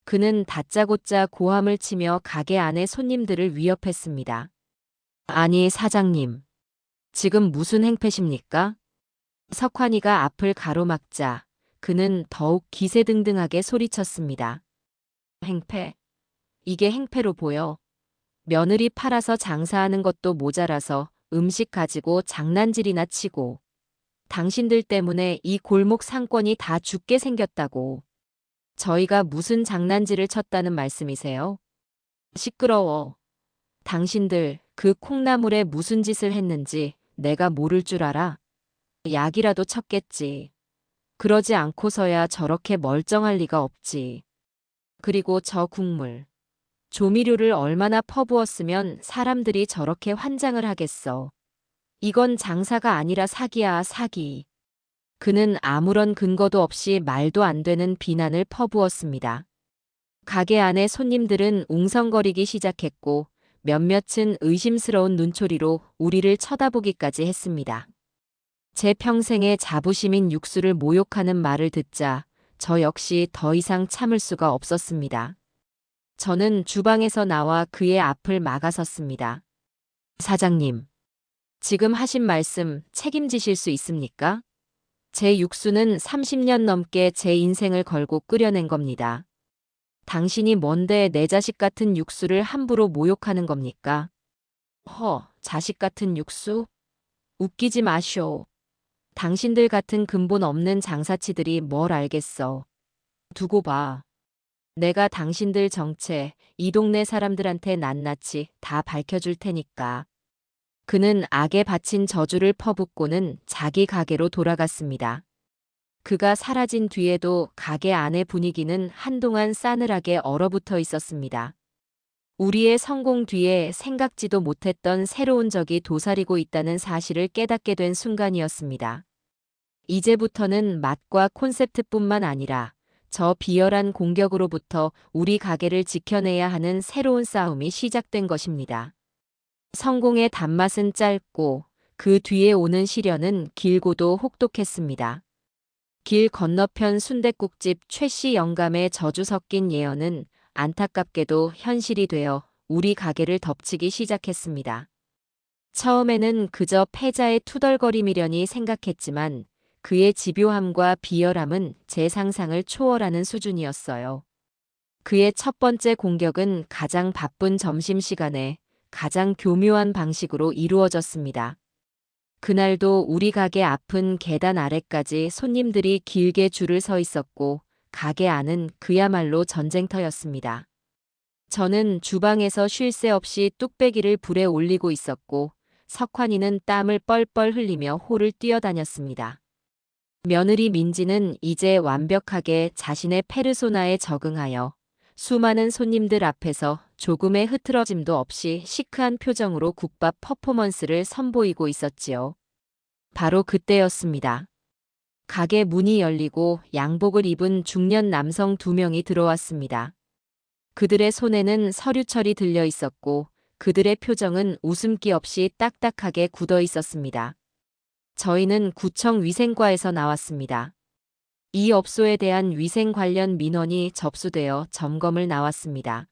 그는 다짜고짜 고함을 치며 가게 안의 손님들을 위협했습니다. 아니, 사장님. 지금 무슨 행패십니까? 석환이가 앞을 가로막자 그는 더욱 기세등등하게 소리쳤습니다. 행패. 이게 행패로 보여. 며느리 팔아서 장사하는 것도 모자라서 음식 가지고 장난질이나 치고. 당신들 때문에 이 골목 상권이 다 죽게 생겼다고. 저희가 무슨 장난질을 쳤다는 말씀이세요? 시끄러워. 당신들 그 콩나물에 무슨 짓을 했는지 내가 모를 줄 알아? 약이라도 쳤겠지. 그러지 않고서야 저렇게 멀쩡할 리가 없지. 그리고 저 국물. 조미료를 얼마나 퍼부었으면 사람들이 저렇게 환장을 하겠어. 이건 장사가 아니라 사기야, 사기. 그는 아무런 근거도 없이 말도 안 되는 비난을 퍼부었습니다. 가게 안에 손님들은 웅성거리기 시작했고 몇몇은 의심스러운 눈초리로 우리를 쳐다보기까지 했습니다. 제 평생의 자부심인 육수를 모욕하는 말을 듣자 저 역시 더 이상 참을 수가 없었습니다. 저는 주방에서 나와 그의 앞을 막아섰습니다. 사장님, 지금 하신 말씀 책임지실 수 있습니까? 제 육수는 30년 넘게 제 인생을 걸고 끓여낸 겁니다. 당신이 뭔데 내 자식 같은 육수를 함부로 모욕하는 겁니까? 자식 같은 육수? 웃기지 마쇼. 당신들 같은 근본 없는 장사치들이 뭘 알겠어. 두고 봐. 내가 당신들 정체, 이 동네 사람들한테 낱낱이 다 밝혀줄 테니까. 그는 악에 바친 저주를 퍼붓고는 자기 가게로 돌아갔습니다. 그가 사라진 뒤에도 가게 안의 분위기는 한동안 싸늘하게 얼어붙어 있었습니다. 우리의 성공 뒤에 생각지도 못했던 새로운 적이 도사리고 있다는 사실을 깨닫게 된 순간이었습니다. 이제부터는 맛과 콘셉트뿐만 아니라 저 비열한 공격으로부터 우리 가게를 지켜내야 하는 새로운 싸움이 시작된 것입니다. 성공의 단맛은 짧고 그 뒤에 오는 시련은 길고도 혹독했습니다. 길 건너편 순댓국집 최씨 영감의 저주 섞인 예언은 안타깝게도 현실이 되어 우리 가게를 덮치기 시작했습니다. 처음에는 그저 패자의 투덜거림이려니 생각했지만 그의 집요함과 비열함은 제 상상을 초월하는 수준이었어요. 그의 첫 번째 공격은 가장 바쁜 점심시간에 가장 교묘한 방식으로 이루어졌습니다. 그날도 우리 가게 앞은 계단 아래까지 손님들이 길게 줄을 서 있었고 가게 안은 그야말로 전쟁터였습니다. 저는 주방에서 쉴 새 없이 뚝배기를 불에 올리고 있었고 석환이는 땀을 뻘뻘 흘리며 홀을 뛰어다녔습니다. 며느리 민지는 이제 완벽하게 자신의 페르소나에 적응하여 수많은 손님들 앞에서 조금의 흐트러짐도 없이 시크한 표정으로 국밥 퍼포먼스를 선보이고 있었지요. 바로 그때였습니다. 가게 문이 열리고 양복을 입은 중년 남성 2명이 들어왔습니다. 그들의 손에는 서류철이 들려 있었고 그들의 표정은 웃음기 없이 딱딱하게 굳어 있었습니다. 저희는 구청 위생과에서 나왔습니다. 이 업소에 대한 위생 관련 민원이 접수되어 점검을 나왔습니다.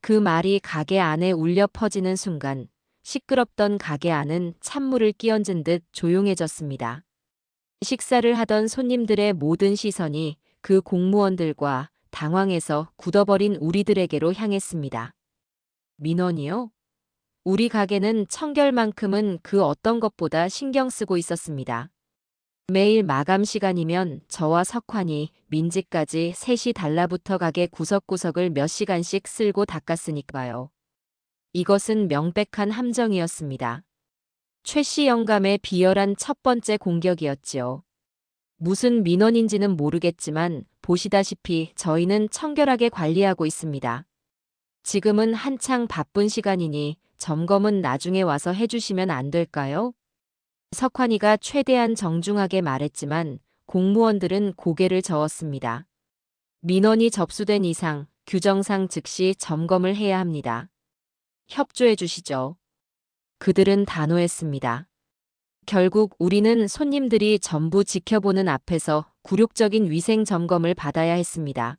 그 말이 가게 안에 울려 퍼지는 순간 시끄럽던 가게 안은 찬물을 끼얹은 듯 조용해졌습니다. 식사를 하던 손님들의 모든 시선이 그 공무원들과 당황해서 굳어버린 우리들에게로 향했습니다. 민원이요? 우리 가게는 청결만큼은 그 어떤 것보다 신경 쓰고 있었습니다. 매일 마감 시간이면 저와 석환이 민지까지 셋이 달라붙어 가게 구석구석을 몇 시간씩 쓸고 닦았으니까요. 이것은 명백한 함정이었습니다. 최 씨 영감의 비열한 첫 번째 공격이었지요. 무슨 민원인지는 모르겠지만 보시다시피 저희는 청결하게 관리하고 있습니다. 지금은 한창 바쁜 시간이니 점검은 나중에 와서 해주시면 안 될까요? 석환이가 최대한 정중하게 말했지만 공무원들은 고개를 저었습니다. 민원이 접수된 이상 규정상 즉시 점검을 해야 합니다. 협조해 주시죠. 그들은 단호했습니다. 결국 우리는 손님들이 전부 지켜보는 앞에서 굴욕적인 위생 점검을 받아야 했습니다.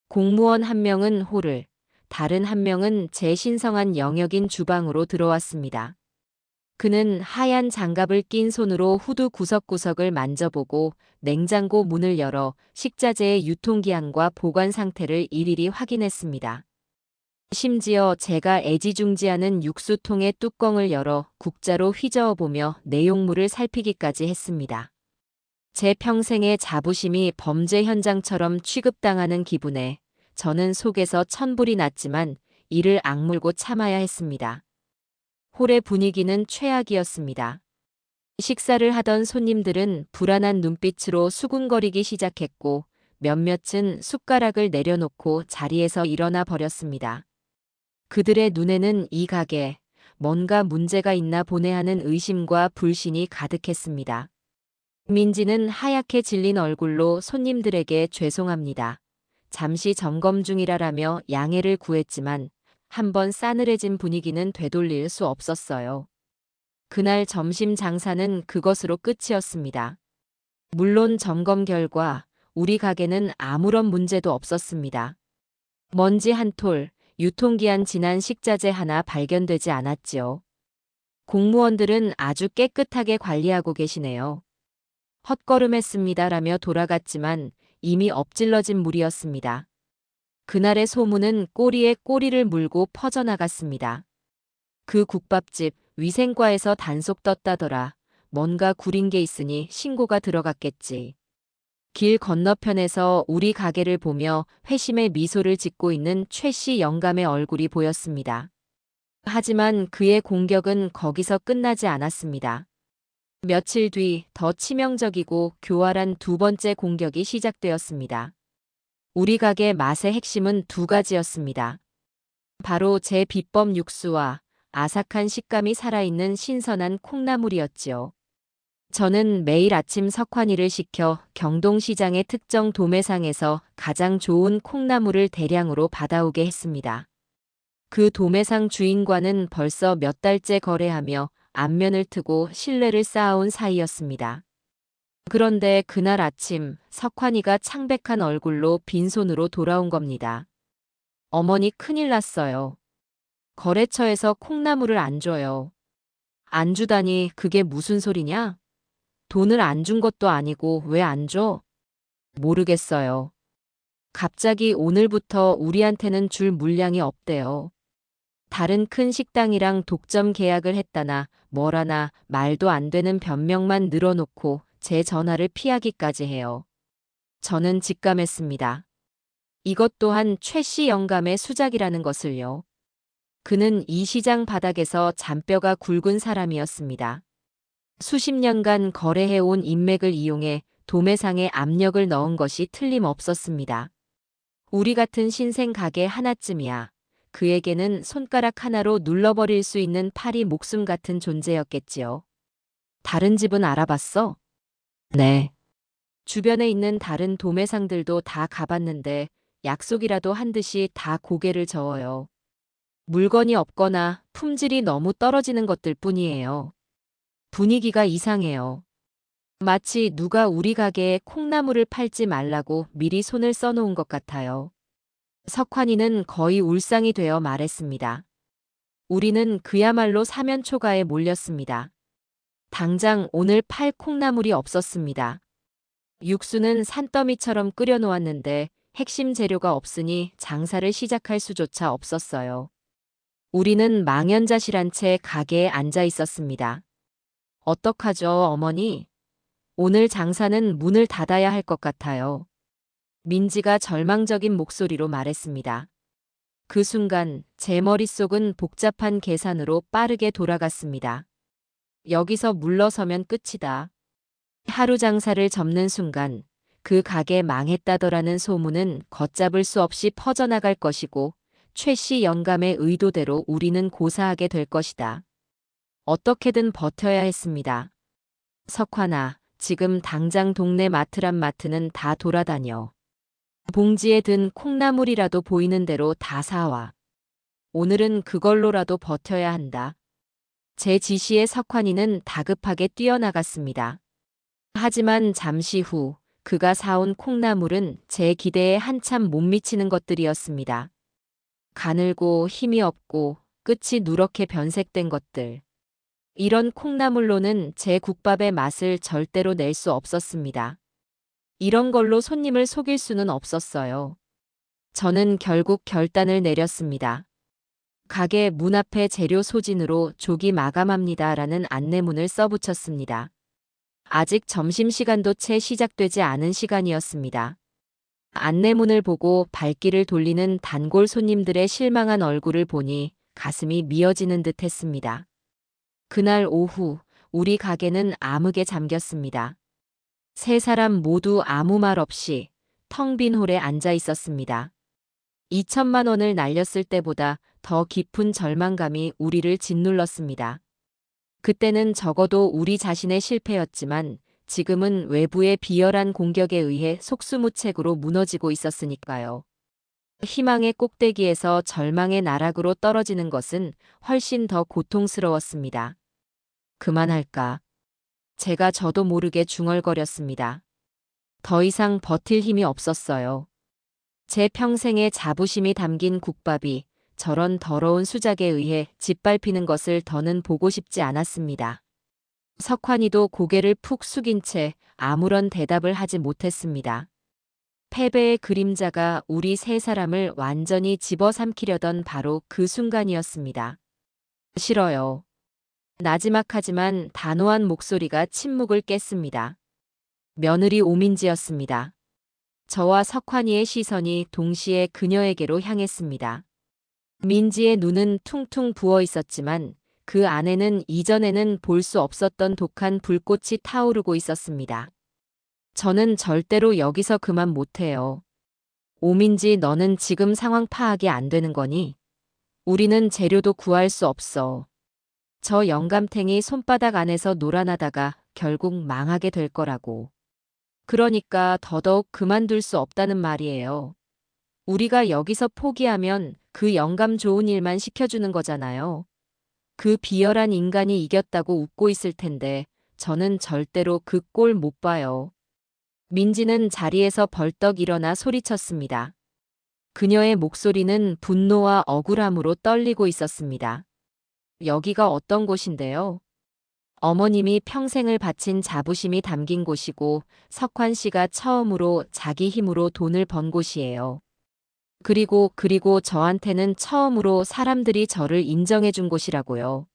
공무원 한 명은 홀을, 다른 한 명은 제 신성한 영역인 주방으로 들어왔습니다. 그는 하얀 장갑을 낀 손으로 후드 구석구석을 만져보고 냉장고 문을 열어 식자재의 유통기한과 보관 상태를 일일이 확인했습니다. 심지어 제가 애지중지하는 육수통의 뚜껑을 열어 국자로 휘저어보며 내용물을 살피기까지 했습니다. 제 평생의 자부심이 범죄 현장처럼 취급당하는 기분에 저는 속에서 천불이 났지만 이를 악물고 참아야 했습니다. 홀의 분위기는 최악이었습니다. 식사를 하던 손님들은 불안한 눈빛으로 수군거리기 시작했고 몇몇은 숟가락을 내려놓고 자리에서 일어나 버렸습니다. 그들의 눈에는 이 가게, 뭔가 문제가 있나 보네 하는 의심과 불신이 가득했습니다. 민지는 하얗게 질린 얼굴로 손님들에게 죄송합니다. 잠시 점검 중이라라며 양해를 구했지만 한번 싸늘해진 분위기는 되돌릴 수 없었어요. 그날 점심 장사는 그것으로 끝이었습니다. 물론 점검 결과 우리 가게는 아무런 문제도 없었습니다. 먼지 한 톨, 유통기한 지난 식자재 하나 발견되지 않았지요. 공무원들은 아주 깨끗하게 관리하고 계시네요. 헛걸음했습니다라며 돌아갔지만 이미 엎질러진 물이었습니다. 그날의 소문은 꼬리에 꼬리를 물고 퍼져나갔습니다. 그 국밥집 위생과에서 단속 떴다더라. 뭔가 구린 게 있으니 신고가 들어갔겠지. 길 건너편에서 우리 가게를 보며 회심의 미소를 짓고 있는 최 씨 영감의 얼굴이 보였습니다. 하지만 그의 공격은 거기서 끝나지 않았습니다. 며칠 뒤 더 치명적이고 교활한 두 번째 공격이 시작되었습니다. 우리 가게 맛의 핵심은 두 가지였습니다. 바로 제 비법 육수와 아삭한 식감이 살아있는 신선한 콩나물이었지요. 저는 매일 아침 석환이를 시켜 경동시장의 특정 도매상에서 가장 좋은 콩나물을 대량으로 받아오게 했습니다. 그 도매상 주인과는 벌써 몇 달째 거래하며 안면을 트고 신뢰를 쌓아온 사이였습니다. 그런데 그날 아침 석환이가 창백한 얼굴로 빈손으로 돌아온 겁니다. 어머니 큰일 났어요. 거래처에서 콩나물을 안 줘요. 안 주다니 그게 무슨 소리냐? 돈을 안 준 것도 아니고 왜 안 줘? 모르겠어요. 갑자기 오늘부터 우리한테는 줄 물량이 없대요. 다른 큰 식당이랑 독점 계약을 했다나 뭐라나 말도 안 되는 변명만 늘어놓고 제 전화를 피하기까지 해요. 저는 직감했습니다. 이것 또한 최 씨 영감의 수작이라는 것을요. 그는 이 시장 바닥에서 잔뼈가 굵은 사람이었습니다. 수십 년간 거래해온 인맥을 이용해 도매상에 압력을 넣은 것이 틀림없었습니다. 우리 같은 신생 가게 하나쯤이야. 그에게는 손가락 하나로 눌러버릴 수 있는 팔이 목숨 같은 존재였겠지요. 다른 집은 알아봤어? 네. 주변에 있는 다른 도매상들도 다 가봤는데 약속이라도 한 듯이 다 고개를 저어요. 물건이 없거나 품질이 너무 떨어지는 것들 뿐이에요. 분위기가 이상해요. 마치 누가 우리 가게에 콩나물을 팔지 말라고 미리 손을 써놓은 것 같아요. 석환이는 거의 울상이 되어 말했습니다. 우리는 그야말로 사면초가에 몰렸습니다. 당장 오늘 팔 콩나물이 없었습니다. 육수는 산더미처럼 끓여 놓았는데 핵심 재료가 없으니 장사를 시작할 수조차 없었어요. 우리는 망연자실한 채 가게에 앉아 있었습니다. 어떡하죠, 어머니? 오늘 장사는 문을 닫아야 할 것 같아요. 민지가 절망적인 목소리로 말했습니다. 그 순간 제 머릿속은 복잡한 계산으로 빠르게 돌아갔습니다. 여기서 물러서면 끝이다. 하루 장사를 접는 순간 그 가게 망했다더라는 소문은 걷잡을 수 없이 퍼져나갈 것이고 최 씨 영감의 의도대로 우리는 고사하게 될 것이다. 어떻게든 버텨야 했습니다. 석환아, 지금 당장 동네 마트란 마트는 다 돌아다녀. 봉지에 든 콩나물이라도 보이는 대로 다 사와. 오늘은 그걸로라도 버텨야 한다. 제 지시에 석환이는 다급하게 뛰어나갔습니다. 하지만 잠시 후 그가 사온 콩나물은 제 기대에 한참 못 미치는 것들이었습니다. 가늘고 힘이 없고 끝이 누렇게 변색된 것들. 이런 콩나물로는 제 국밥의 맛을 절대로 낼 수 없었습니다. 이런 걸로 손님을 속일 수는 없었어요. 저는 결국 결단을 내렸습니다. 가게 문 앞에 재료 소진으로 조기 마감합니다라는 안내문을 써붙였습니다. 아직 점심시간도 채 시작되지 않은 시간이었습니다. 안내문을 보고 발길을 돌리는 단골 손님들의 실망한 얼굴을 보니 가슴이 미어지는 듯 했습니다. 그날 오후 우리 가게는 암흑에 잠겼습니다. 세 사람 모두 아무 말 없이 텅 빈 홀에 앉아 있었습니다. 2천만 원을 날렸을 때보다 더 깊은 절망감이 우리를 짓눌렀습니다. 그때는 적어도 우리 자신의 실패였지만 지금은 외부의 비열한 공격에 의해 속수무책으로 무너지고 있었으니까요. 희망의 꼭대기에서 절망의 나락으로 떨어지는 것은 훨씬 더 고통스러웠습니다. 그만할까? 제가 저도 모르게 중얼거렸습니다. 더 이상 버틸 힘이 없었어요. 제 평생의 자부심이 담긴 국밥이 저런 더러운 수작에 의해 짓밟히는 것을 더는 보고 싶지 않았습니다. 석환이도 고개를 푹 숙인 채 아무런 대답을 하지 못했습니다. 패배의 그림자가 우리 세 사람을 완전히 집어삼키려던 바로 그 순간이었습니다. 싫어요. 나지막하지만 단호한 목소리가 침묵을 깼습니다. 며느리 오민지였습니다. 저와 석환이의 시선이 동시에 그녀에게로 향했습니다. 민지의 눈은 퉁퉁 부어 있었지만 그 안에는 이전에는 볼 수 없었던 독한 불꽃이 타오르고 있었습니다. 저는 절대로 여기서 그만 못해요. 오민지, 너는 지금 상황 파악이 안 되는 거니? 우리는 재료도 구할 수 없어. 저 영감탱이 손바닥 안에서 놀아나다가 결국 망하게 될 거라고. 그러니까 더더욱 그만둘 수 없다는 말이에요. 우리가 여기서 포기하면 그 영감 좋은 일만 시켜주는 거잖아요. 그 비열한 인간이 이겼다고 웃고 있을 텐데 저는 절대로 그 꼴 못 봐요. 민지는 자리에서 벌떡 일어나 소리쳤습니다. 그녀의 목소리는 분노와 억울함으로 떨리고 있었습니다. 여기가 어떤 곳인데요? 어머님이 평생을 바친 자부심이 담긴 곳이고 석환 씨가 처음으로 자기 힘으로 돈을 번 곳이에요. 그리고 저한테는 처음으로 사람들이 저를 인정해 준 곳이라고요.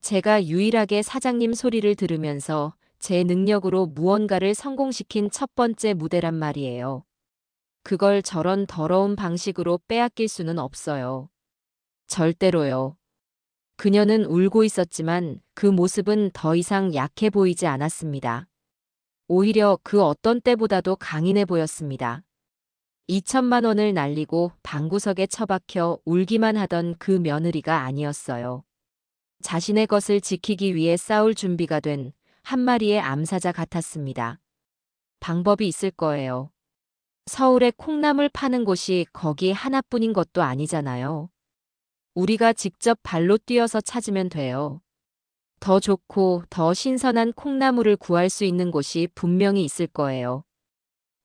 제가 유일하게 사장님 소리를 들으면서 제 능력으로 무언가를 성공시킨 첫 번째 무대란 말이에요. 그걸 저런 더러운 방식으로 빼앗길 수는 없어요. 절대로요. 그녀는 울고 있었지만 그 모습은 더 이상 약해 보이지 않았습니다. 오히려 그 어떤 때보다도 강인해 보였습니다. 2천만 원을 날리고 방구석에 처박혀 울기만 하던 그 며느리가 아니었어요. 자신의 것을 지키기 위해 싸울 준비가 된 한 마리의 암사자 같았습니다. 방법이 있을 거예요. 서울에 콩나물 파는 곳이 거기 하나뿐인 것도 아니잖아요. 우리가 직접 발로 뛰어서 찾으면 돼요. 더 좋고 더 신선한 콩나물을 구할 수 있는 곳이 분명히 있을 거예요.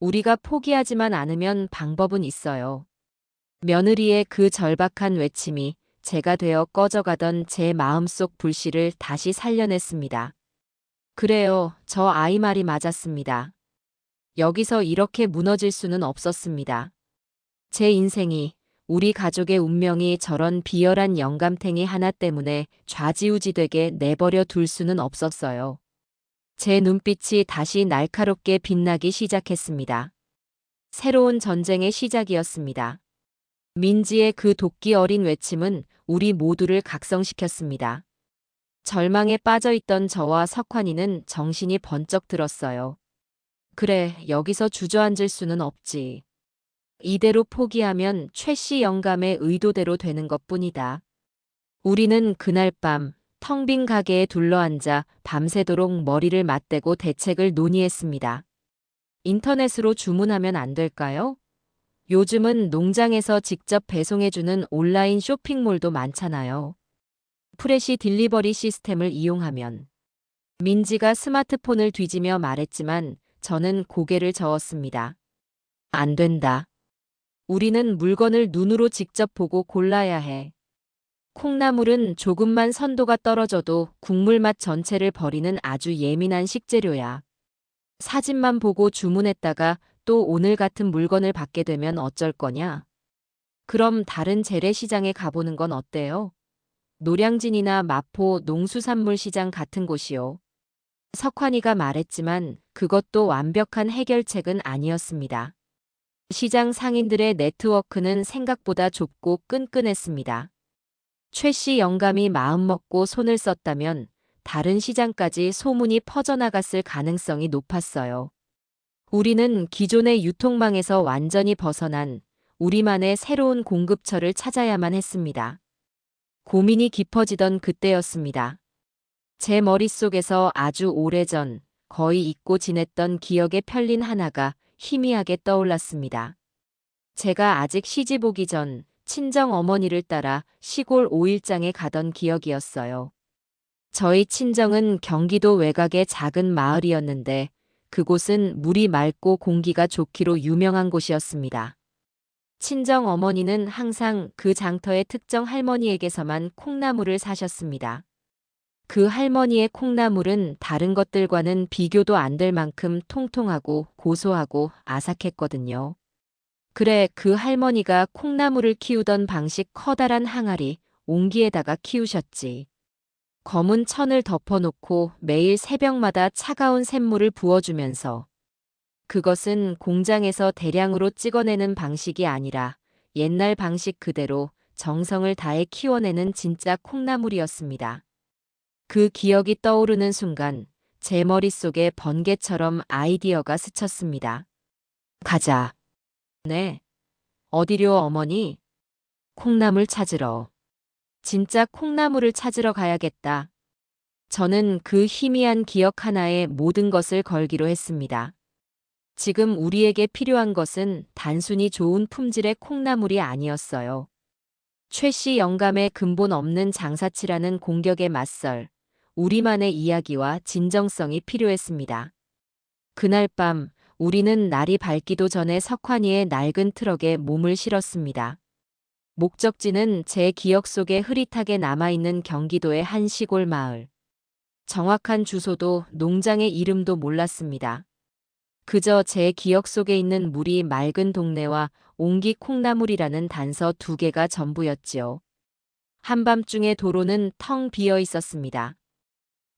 우리가 포기하지만 않으면 방법은 있어요. 며느리의 그 절박한 외침이 제가 되어 꺼져가던 제 마음속 불씨를 다시 살려냈습니다. 그래요, 저 아이 말이 맞았습니다. 여기서 이렇게 무너질 수는 없었습니다. 제 인생이, 우리 가족의 운명이 저런 비열한 영감탱이 하나 때문에 좌지우지되게 내버려 둘 수는 없었어요. 제 눈빛이 다시 날카롭게 빛나기 시작했습니다. 새로운 전쟁의 시작이었습니다. 민지의 그 도끼 어린 외침은 우리 모두를 각성시켰습니다. 절망에 빠져있던 저와 석환이는 정신이 번쩍 들었어요. 그래, 여기서 주저앉을 수는 없지. 이대로 포기하면 최 씨 영감의 의도대로 되는 것뿐이다. 우리는 그날 밤 텅 빈 가게에 둘러앉아 밤새도록 머리를 맞대고 대책을 논의했습니다. 인터넷으로 주문하면 안 될까요? 요즘은 농장에서 직접 배송해주는 온라인 쇼핑몰도 많잖아요. 프레시 딜리버리 시스템을 이용하면. 민지가 스마트폰을 뒤지며 말했지만 저는 고개를 저었습니다. 안 된다. 우리는 물건을 눈으로 직접 보고 골라야 해. 콩나물은 조금만 선도가 떨어져도 국물 맛 전체를 버리는 아주 예민한 식재료야. 사진만 보고 주문했다가 또 오늘 같은 물건을 받게 되면 어쩔 거냐? 그럼 다른 재래시장에 가보는 건 어때요? 노량진이나 마포 농수산물시장 같은 곳이요. 석환이가 말했지만 그것도 완벽한 해결책은 아니었습니다. 시장 상인들의 네트워크는 생각보다 좁고 끈끈했습니다. 최 씨 영감이 마음먹고 손을 썼다면 다른 시장까지 소문이 퍼져나갔을 가능성이 높았어요. 우리는 기존의 유통망에서 완전히 벗어난 우리만의 새로운 공급처를 찾아야만 했습니다. 고민이 깊어지던 그때였습니다. 제 머릿속에서 아주 오래전, 거의 잊고 지냈던 기억의 편린 하나가 희미하게 떠올랐습니다. 제가 아직 시집 오기 전 친정 어머니를 따라 시골 오일장에 가던 기억이었어요. 저희 친정은 경기도 외곽의 작은 마을이었는데 그곳은 물이 맑고 공기가 좋기로 유명한 곳이었습니다. 친정 어머니는 항상 그 장터의 특정 할머니에게서만 콩나물을 사셨습니다. 그 할머니의 콩나물은 다른 것들과는 비교도 안 될 만큼 통통하고 고소하고 아삭했거든요. 그래, 그 할머니가 콩나물을 키우던 방식 커다란 항아리, 옹기에다가 키우셨지. 검은 천을 덮어놓고 매일 새벽마다 차가운 샘물을 부어주면서 그것은 공장에서 대량으로 찍어내는 방식이 아니라 옛날 방식 그대로 정성을 다해 키워내는 진짜 콩나물이었습니다. 그 기억이 떠오르는 순간 제 머릿속에 번개처럼 아이디어가 스쳤습니다. 가자. 네. 어디려 어머니? 콩나물 찾으러. 진짜 콩나물을 찾으러 가야겠다. 저는 그 희미한 기억 하나에 모든 것을 걸기로 했습니다. 지금 우리에게 필요한 것은 단순히 좋은 품질의 콩나물이 아니었어요. 최 씨 영감의 근본 없는 장사치라는 공격에 맞설 우리만의 이야기와 진정성이 필요했습니다. 그날 밤 우리는 날이 밝기도 전에 석환이의 낡은 트럭에 몸을 실었습니다. 목적지는 제 기억 속에 흐릿하게 남아있는 경기도의 한 시골 마을. 정확한 주소도 농장의 이름도 몰랐습니다. 그저 제 기억 속에 있는 물이 맑은 동네와 옹기 콩나물이라는 단서 두 개가 전부였지요. 한밤중에 도로는 텅 비어 있었습니다.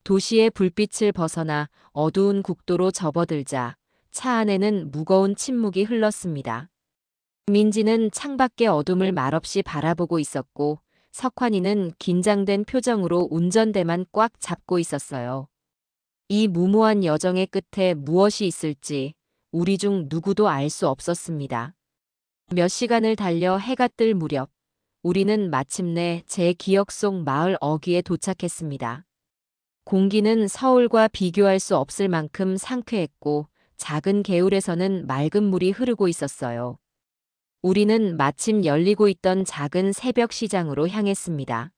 도시의 불빛을 벗어나 어두운 국도로 접어들자 차 안에는 무거운 침묵이 흘렀습니다. 민지는 창밖의 어둠을 말없이 바라보고 있었고 석환이는 긴장된 표정으로 운전대만 꽉 잡고 있었어요. 이 무모한 여정의 끝에 무엇이 있을지 우리 중 누구도 알 수 없었습니다. 몇 시간을 달려 해가 뜰 무렵 우리는 마침내 제 기억 속 마을 어귀에 도착했습니다. 공기는 서울과 비교할 수 없을 만큼 상쾌했고 작은 개울에서는 맑은 물이 흐르고 있었어요. 우리는 마침 열리고 있던 작은 새벽 시장으로 향했습니다.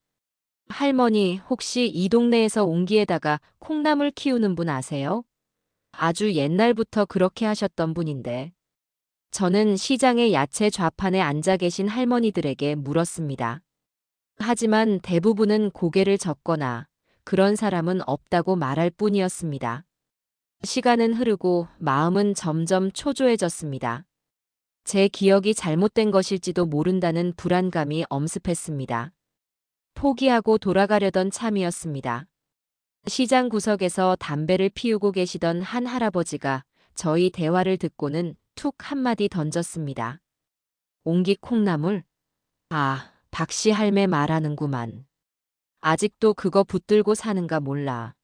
할머니, 혹시 이 동네에서 옹기에다가 콩나물 키우는 분 아세요? 아주 옛날부터 그렇게 하셨던 분인데. 저는 시장의 야채 좌판에 앉아 계신 할머니들에게 물었습니다. 하지만 대부분은 고개를 젓거나 그런 사람은 없다고 말할 뿐이었습니다. 시간은 흐르고 마음은 점점 초조해졌습니다. 제 기억이 잘못된 것일지도 모른다는 불안감이 엄습했습니다. 포기하고 돌아가려던 참이었습니다. 시장 구석에서 담배를 피우고 계시던 한 할아버지가 저희 대화를 듣고는 툭 한마디 던졌습니다. 옹기 콩나물? 아, 박씨 할매 말하는구만. 아직도 그거 붙들고 사는가 몰라.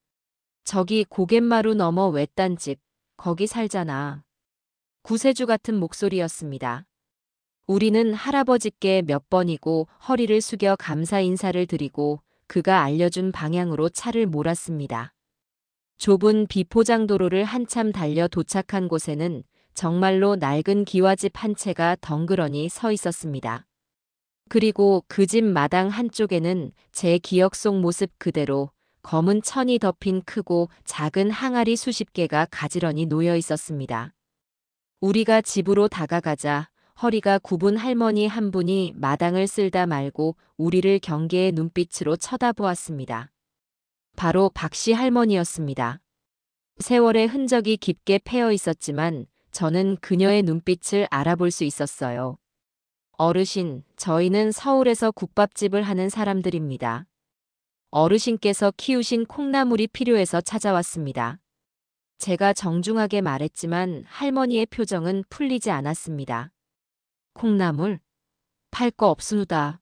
저기 고갯마루 넘어 외딴 집, 거기 살잖아. 구세주 같은 목소리였습니다. 우리는 할아버지께 몇 번이고 허리를 숙여 감사 인사를 드리고 그가 알려준 방향으로 차를 몰았습니다. 좁은 비포장도로를 한참 달려 도착한 곳에는 정말로 낡은 기와집 한 채가 덩그러니 서 있었습니다. 그리고 그 집 마당 한쪽에는 제 기억 속 모습 그대로 검은 천이 덮인 크고 작은 항아리 수십 개가 가지런히 놓여 있었습니다. 우리가 집으로 다가가자 허리가 굽은 할머니 한 분이 마당을 쓸다 말고 우리를 경계의 눈빛으로 쳐다보았습니다. 바로 박씨 할머니였습니다. 세월의 흔적이 깊게 패여 있었지만 저는 그녀의 눈빛을 알아볼 수 있었어요. 어르신, 저희는 서울에서 국밥집을 하는 사람들입니다. 어르신께서 키우신 콩나물이 필요해서 찾아왔습니다. 제가 정중하게 말했지만 할머니의 표정은 풀리지 않았습니다. 콩나물? 팔 거 없으누다.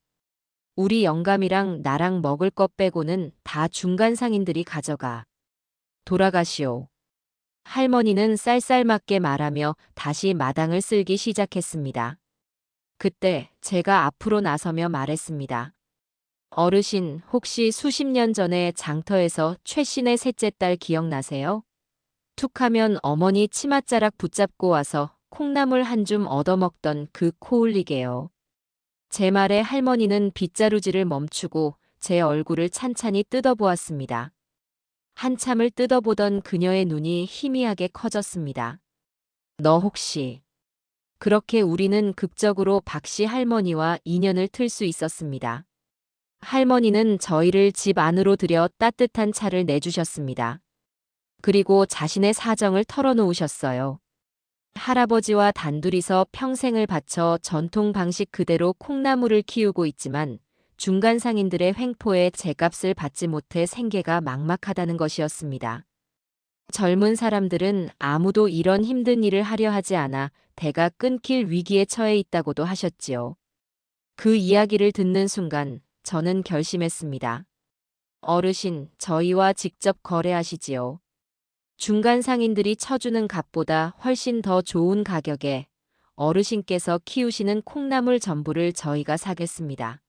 우리 영감이랑 나랑 먹을 것 빼고는 다 중간 상인들이 가져가. 돌아가시오. 할머니는 쌀쌀맞게 말하며 다시 마당을 쓸기 시작했습니다. 그때 제가 앞으로 나서며 말했습니다. 어르신, 혹시 수십 년 전에 장터에서 최씨네 셋째 딸 기억나세요? 툭하면 어머니 치맛자락 붙잡고 와서 콩나물 한 줌 얻어먹던 그 코올리게요. 제 말에 할머니는 빗자루질을 멈추고 제 얼굴을 찬찬히 뜯어보았습니다. 한참을 뜯어보던 그녀의 눈이 희미하게 커졌습니다. 너 혹시... 그렇게 우리는 극적으로 박씨 할머니와 인연을 틀 수 있었습니다. 할머니는 저희를 집 안으로 들여 따뜻한 차를 내주셨습니다. 그리고 자신의 사정을 털어놓으셨어요. 할아버지와 단둘이서 평생을 바쳐 전통 방식 그대로 콩나물을 키우고 있지만 중간 상인들의 횡포에 제값을 받지 못해 생계가 막막하다는 것이었습니다. 젊은 사람들은 아무도 이런 힘든 일을 하려 하지 않아 대가 끊길 위기에 처해 있다고도 하셨지요. 그 이야기를 듣는 순간 저는 결심했습니다. 어르신, 저희와 직접 거래하시지요. 중간 상인들이 쳐주는 값보다 훨씬 더 좋은 가격에 어르신께서 키우시는 콩나물 전부를 저희가 사겠습니다.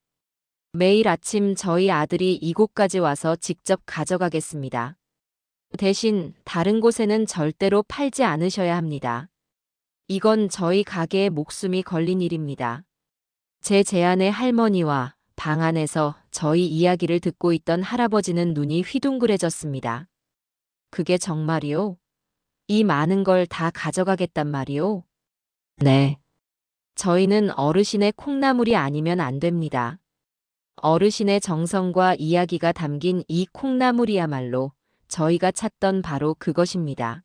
매일 아침 저희 아들이 이곳까지 와서 직접 가져가겠습니다. 대신 다른 곳에는 절대로 팔지 않으셔야 합니다. 이건 저희 가게의 목숨이 걸린 일입니다. 제 제안에 할머니와 방 안에서 저희 이야기를 듣고 있던 할아버지는 눈이 휘둥그레졌습니다. 그게 정말이요? 이 많은 걸 다 가져가겠단 말이요? 네. 저희는 어르신의 콩나물이 아니면 안 됩니다. 어르신의 정성과 이야기가 담긴 이 콩나물이야말로 저희가 찾던 바로 그것입니다.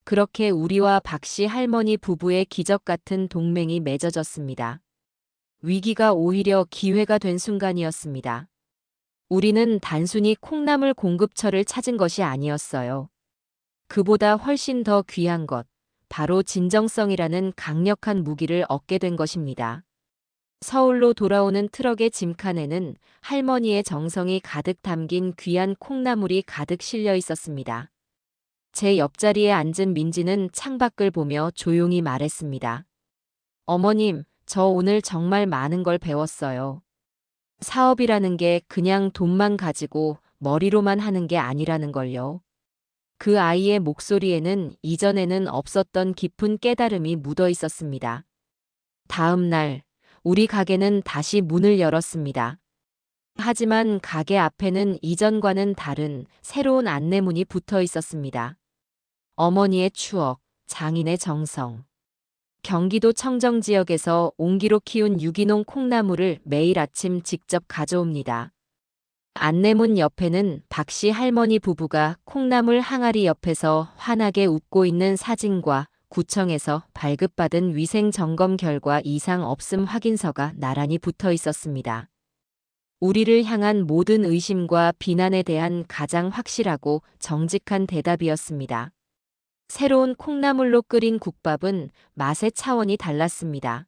그렇게 우리와 박씨 할머니 부부의 기적 같은 동맹이 맺어졌습니다. 위기가 오히려 기회가 된 순간이었습니다. 우리는 단순히 콩나물 공급처를 찾은 것이 아니었어요. 그보다 훨씬 더 귀한 것, 바로 진정성이라는 강력한 무기를 얻게 된 것입니다. 서울로 돌아오는 트럭의 짐칸에는 할머니의 정성이 가득 담긴 귀한 콩나물이 가득 실려 있었습니다. 제 옆자리에 앉은 민지는 창밖을 보며 조용히 말했습니다. 어머님, 저 오늘 정말 많은 걸 배웠어요. 사업이라는 게 그냥 돈만 가지고 머리로만 하는 게 아니라는 걸요. 그 아이의 목소리에는 이전에는 없었던 깊은 깨달음이 묻어 있었습니다. 다음 날, 우리 가게는 다시 문을 열었습니다. 하지만 가게 앞에는 이전과는 다른 새로운 안내문이 붙어 있었습니다. 어머니의 추억, 장인의 정성. 경기도 청정 지역에서 옹기로 키운 유기농 콩나물을 매일 아침 직접 가져옵니다. 안내문 옆에는 박씨 할머니 부부가 콩나물 항아리 옆에서 환하게 웃고 있는 사진과 구청에서 발급받은 위생 점검 결과 이상 없음 확인서가 나란히 붙어 있었습니다. 우리를 향한 모든 의심과 비난에 대한 가장 확실하고 정직한 대답이었습니다. 새로운 콩나물로 끓인 국밥은 맛의 차원이 달랐습니다.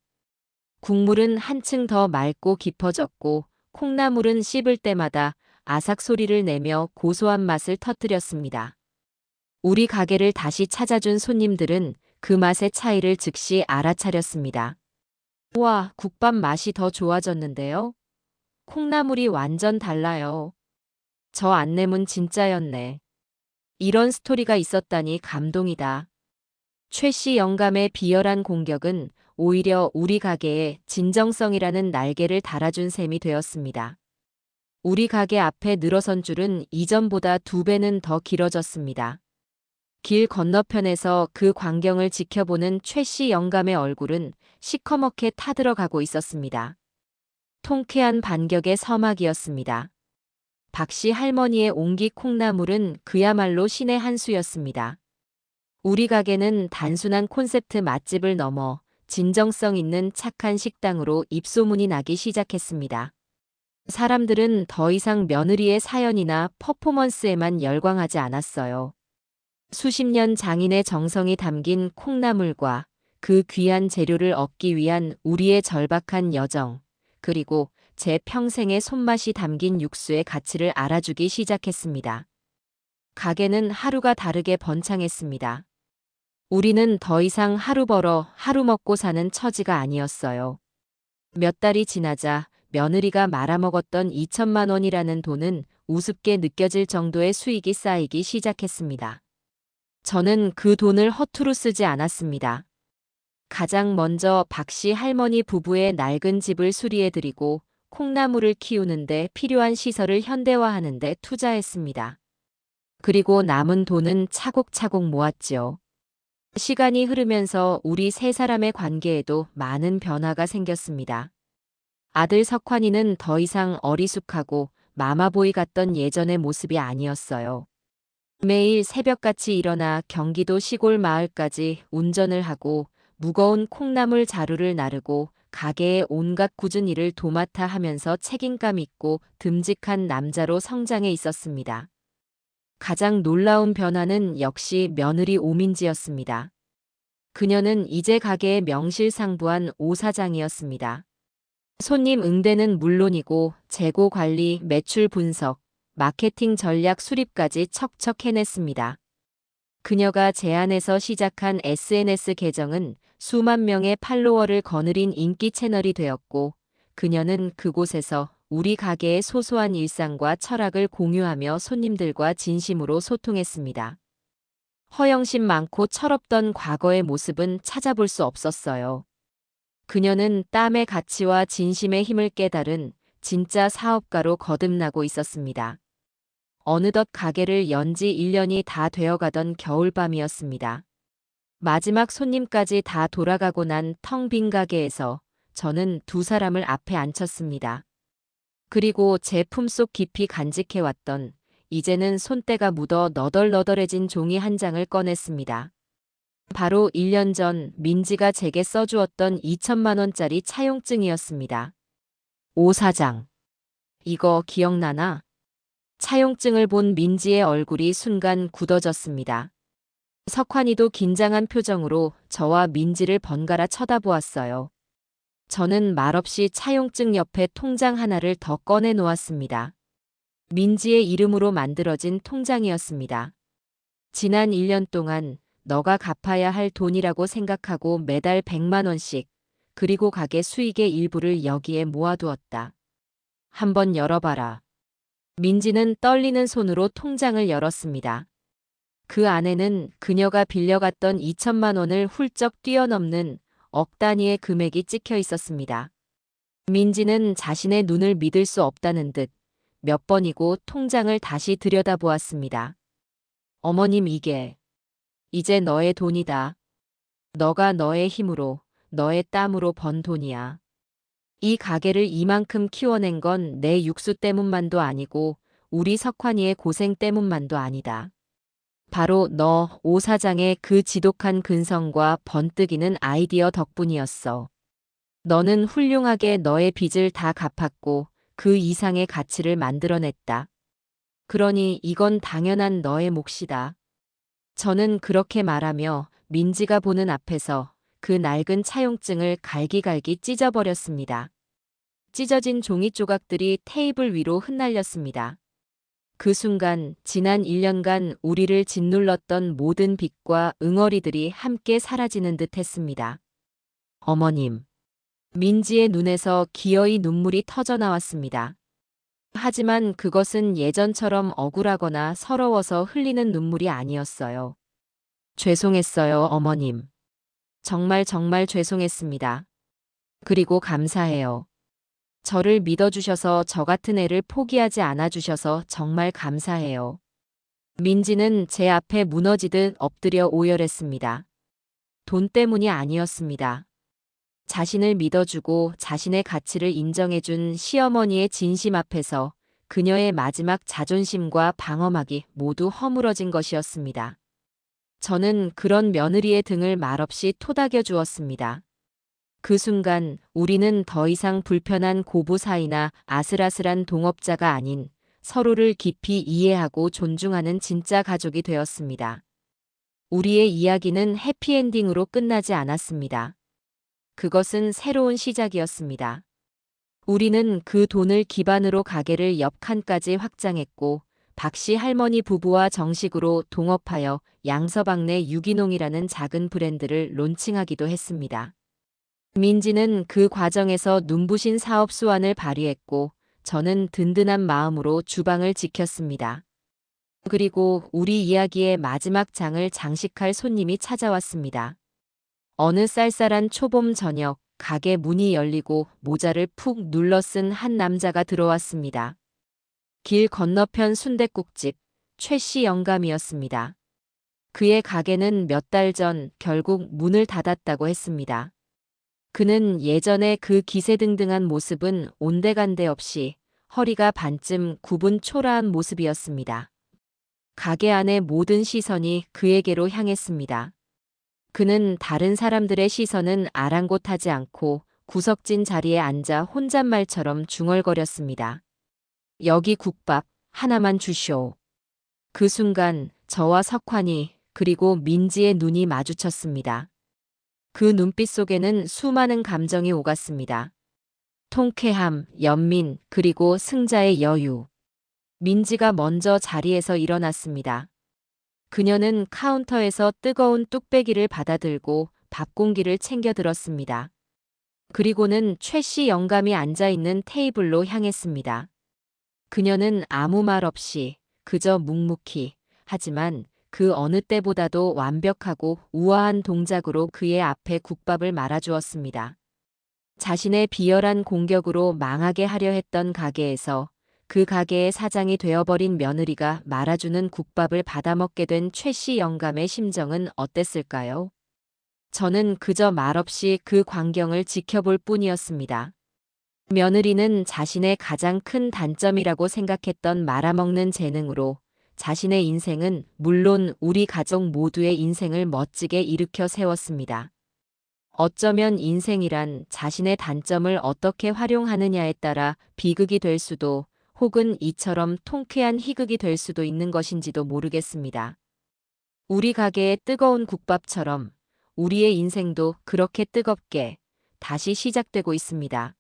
국물은 한층 더 맑고 깊어졌고 콩나물은 씹을 때마다 아삭 소리를 내며 고소한 맛을 터뜨렸습니다. 우리 가게를 다시 찾아준 손님들은 그 맛의 차이를 즉시 알아차렸습니다. 와, 국밥 맛이 더 좋아졌는데요? 콩나물이 완전 달라요. 저 안내문 진짜였네. 이런 스토리가 있었다니 감동이다. 최 씨 영감의 비열한 공격은 오히려 우리 가게에 진정성이라는 날개를 달아준 셈이 되었습니다. 우리 가게 앞에 늘어선 줄은 이전보다 2배는 더 길어졌습니다. 길 건너편에서 그 광경을 지켜보는 최 씨 영감의 얼굴은 시커멓게 타들어가고 있었습니다. 통쾌한 반격의 서막이었습니다. 박씨 할머니의 옹기 콩나물은 그야말로 신의 한 수였습니다. 우리 가게는 단순한 콘셉트 맛집을 넘어 진정성 있는 착한 식당으로 입소문이 나기 시작했습니다. 사람들은 더 이상 며느리의 사연이나 퍼포먼스에만 열광하지 않았어요. 수십 년 장인의 정성이 담긴 콩나물과 그 귀한 재료를 얻기 위한 우리의 절박한 여정, 그리고 제 평생의 손맛이 담긴 육수의 가치를 알아주기 시작했습니다. 가게는 하루가 다르게 번창했습니다. 우리는 더 이상 하루 벌어 하루 먹고 사는 처지가 아니었어요. 몇 달이 지나자 며느리가 말아먹었던 2천만 원이라는 돈은 우습게 느껴질 정도의 수익이 쌓이기 시작했습니다. 저는 그 돈을 허투루 쓰지 않았습니다. 가장 먼저 박씨 할머니 부부의 낡은 집을 수리해드리고 콩나물을 키우는데 필요한 시설을 현대화하는 데 투자했습니다. 그리고 남은 돈은 차곡차곡 모았지요. 시간이 흐르면서 우리 세 사람의 관계에도 많은 변화가 생겼습니다. 아들 석환이는 더 이상 어리숙하고 마마보이 같던 예전의 모습이 아니었어요. 매일 새벽같이 일어나 경기도 시골 마을까지 운전을 하고 무거운 콩나물 자루를 나르고 가게의 온갖 굳은 일을 도맡아 하면서 책임감 있고 듬직한 남자로 성장해 있었습니다. 가장 놀라운 변화는 역시 며느리 오민지였습니다. 그녀는 이제 가게의 명실상부한 오사장이었습니다. 손님 응대는 물론이고 재고 관리, 매출 분석, 마케팅 전략 수립까지 척척 해냈습니다. 그녀가 제안해서 시작한 SNS 계정은 수만 명의 팔로워를 거느린 인기 채널이 되었고, 그녀는 그곳에서 우리 가게의 소소한 일상과 철학을 공유하며 손님들과 진심으로 소통했습니다. 허영심 많고 철없던 과거의 모습은 찾아볼 수 없었어요. 그녀는 땀의 가치와 진심의 힘을 깨달은 진짜 사업가로 거듭나고 있었습니다. 어느덧 가게를 연 지 1년이 다 되어가던 겨울밤이었습니다. 마지막 손님까지 다 돌아가고 난 텅 빈 가게에서 저는 2사람을 앞에 앉혔습니다. 그리고 제 품속 깊이 간직해왔던 이제는 손때가 묻어 너덜너덜해진 종이 한 장을 꺼냈습니다. 바로 1년 전 민지가 제게 써주었던 2천만 원짜리 차용증이었습니다. 오 사장, 이거 기억나나? 차용증을 본 민지의 얼굴이 순간 굳어졌습니다. 석환이도 긴장한 표정으로 저와 민지를 번갈아 쳐다보았어요. 저는 말없이 차용증 옆에 통장 하나를 더 꺼내 놓았습니다. 민지의 이름으로 만들어진 통장이었습니다. 지난 1년 동안 너가 갚아야 할 돈이라고 생각하고 매달 100만 원씩, 그리고 가게 수익의 일부를 여기에 모아두었다. 한번 열어봐라. 민지는 떨리는 손으로 통장을 열었습니다. 그 안에는 그녀가 빌려갔던 2천만 원을 훌쩍 뛰어넘는 억 단위의 금액이 찍혀 있었습니다. 민지는 자신의 눈을 믿을 수 없다는 듯 몇 번이고 통장을 다시 들여다보았습니다. 어머님, 이제 너의 돈이다. 너가 너의 힘으로, 너의 땀으로 번 돈이야. 이 가게를 이만큼 키워낸 건 내 육수 때문만도 아니고 우리 석환이의 고생 때문만도 아니다. 바로 너, 오 사장의 그 지독한 근성과 번뜩이는 아이디어 덕분이었어. 너는 훌륭하게 너의 빚을 다 갚았고 그 이상의 가치를 만들어냈다. 그러니 이건 당연한 너의 몫이다. 저는 그렇게 말하며 민지가 보는 앞에서 그 낡은 차용증을 갈기갈기 찢어버렸습니다. 찢어진 종이 조각들이 테이블 위로 흩날렸습니다. 그 순간 지난 1년간 우리를 짓눌렀던 모든 빚과 응어리들이 함께 사라지는 듯 했습니다. 어머님. 민지의 눈에서 기어이 눈물이 터져 나왔습니다. 하지만 그것은 예전처럼 억울하거나 서러워서 흘리는 눈물이 아니었어요. 죄송했어요, 어머님. 정말 정말 죄송했습니다. 그리고 감사해요. 저를 믿어주셔서 저 같은 애를 포기하지 않아주셔서 정말 감사해요. 민지는 제 앞에 무너지듯 엎드려 오열했습니다. 돈 때문이 아니었습니다. 자신을 믿어주고 자신의 가치를 인정해준 시어머니의 진심 앞에서 그녀의 마지막 자존심과 방어막이 모두 허물어진 것이었습니다. 저는 그런 며느리의 등을 말없이 토닥여 주었습니다. 그 순간 우리는 더 이상 불편한 고부 사이나 아슬아슬한 동업자가 아닌 서로를 깊이 이해하고 존중하는 진짜 가족이 되었습니다. 우리의 이야기는 해피엔딩으로 끝나지 않았습니다. 그것은 새로운 시작이었습니다. 우리는 그 돈을 기반으로 가게를 옆 칸까지 확장했고 박씨 할머니 부부와 정식으로 동업하여 양서방네 유기농이라는 작은 브랜드를 론칭하기도 했습니다. 민지는 그 과정에서 눈부신 사업 수완을 발휘했고 저는 든든한 마음으로 주방을 지켰습니다. 그리고 우리 이야기의 마지막 장을 장식할 손님이 찾아왔습니다. 어느 쌀쌀한 초봄 저녁 가게 문이 열리고 모자를 푹 눌러 쓴 한 남자가 들어왔습니다. 길 건너편 순댓국집 최씨 영감이었습니다. 그의 가게는 몇 달 전 결국 문을 닫았다고 했습니다. 그는 예전에 그 기세등등한 모습은 온데간데 없이 허리가 반쯤 굽은 초라한 모습이었습니다. 가게 안의 모든 시선이 그에게로 향했습니다. 그는 다른 사람들의 시선은 아랑곳하지 않고 구석진 자리에 앉아 혼잣말처럼 중얼거렸습니다. 여기 국밥 하나만 주쇼. 그 순간 저와 석환이 그리고 민지의 눈이 마주쳤습니다. 그 눈빛 속에는 수많은 감정이 오갔습니다. 통쾌함, 연민, 그리고 승자의 여유. 민지가 먼저 자리에서 일어났습니다. 그녀는 카운터에서 뜨거운 뚝배기를 받아들고 밥 공기를 챙겨 들었습니다. 그리고는 최씨 영감이 앉아있는 테이블로 향했습니다. 그녀는 아무 말 없이 그저 묵묵히 하지만 그 어느 때보다도 완벽하고 우아한 동작으로 그의 앞에 국밥을 말아주었습니다. 자신의 비열한 공격으로 망하게 하려 했던 가게에서 그 가게의 사장이 되어버린 며느리가 말아주는 국밥을 받아먹게 된 최씨 영감의 심정은 어땠을까요? 저는 그저 말없이 그 광경을 지켜볼 뿐이었습니다. 며느리는 자신의 가장 큰 단점이라고 생각했던 말아먹는 재능으로 자신의 인생은 물론 우리 가족 모두의 인생을 멋지게 일으켜 세웠습니다. 어쩌면 인생이란 자신의 단점을 어떻게 활용하느냐에 따라 비극이 될 수도 혹은 이처럼 통쾌한 희극이 될 수도 있는 것인지도 모르겠습니다. 우리 가게의 뜨거운 국밥처럼 우리의 인생도 그렇게 뜨겁게 다시 시작되고 있습니다.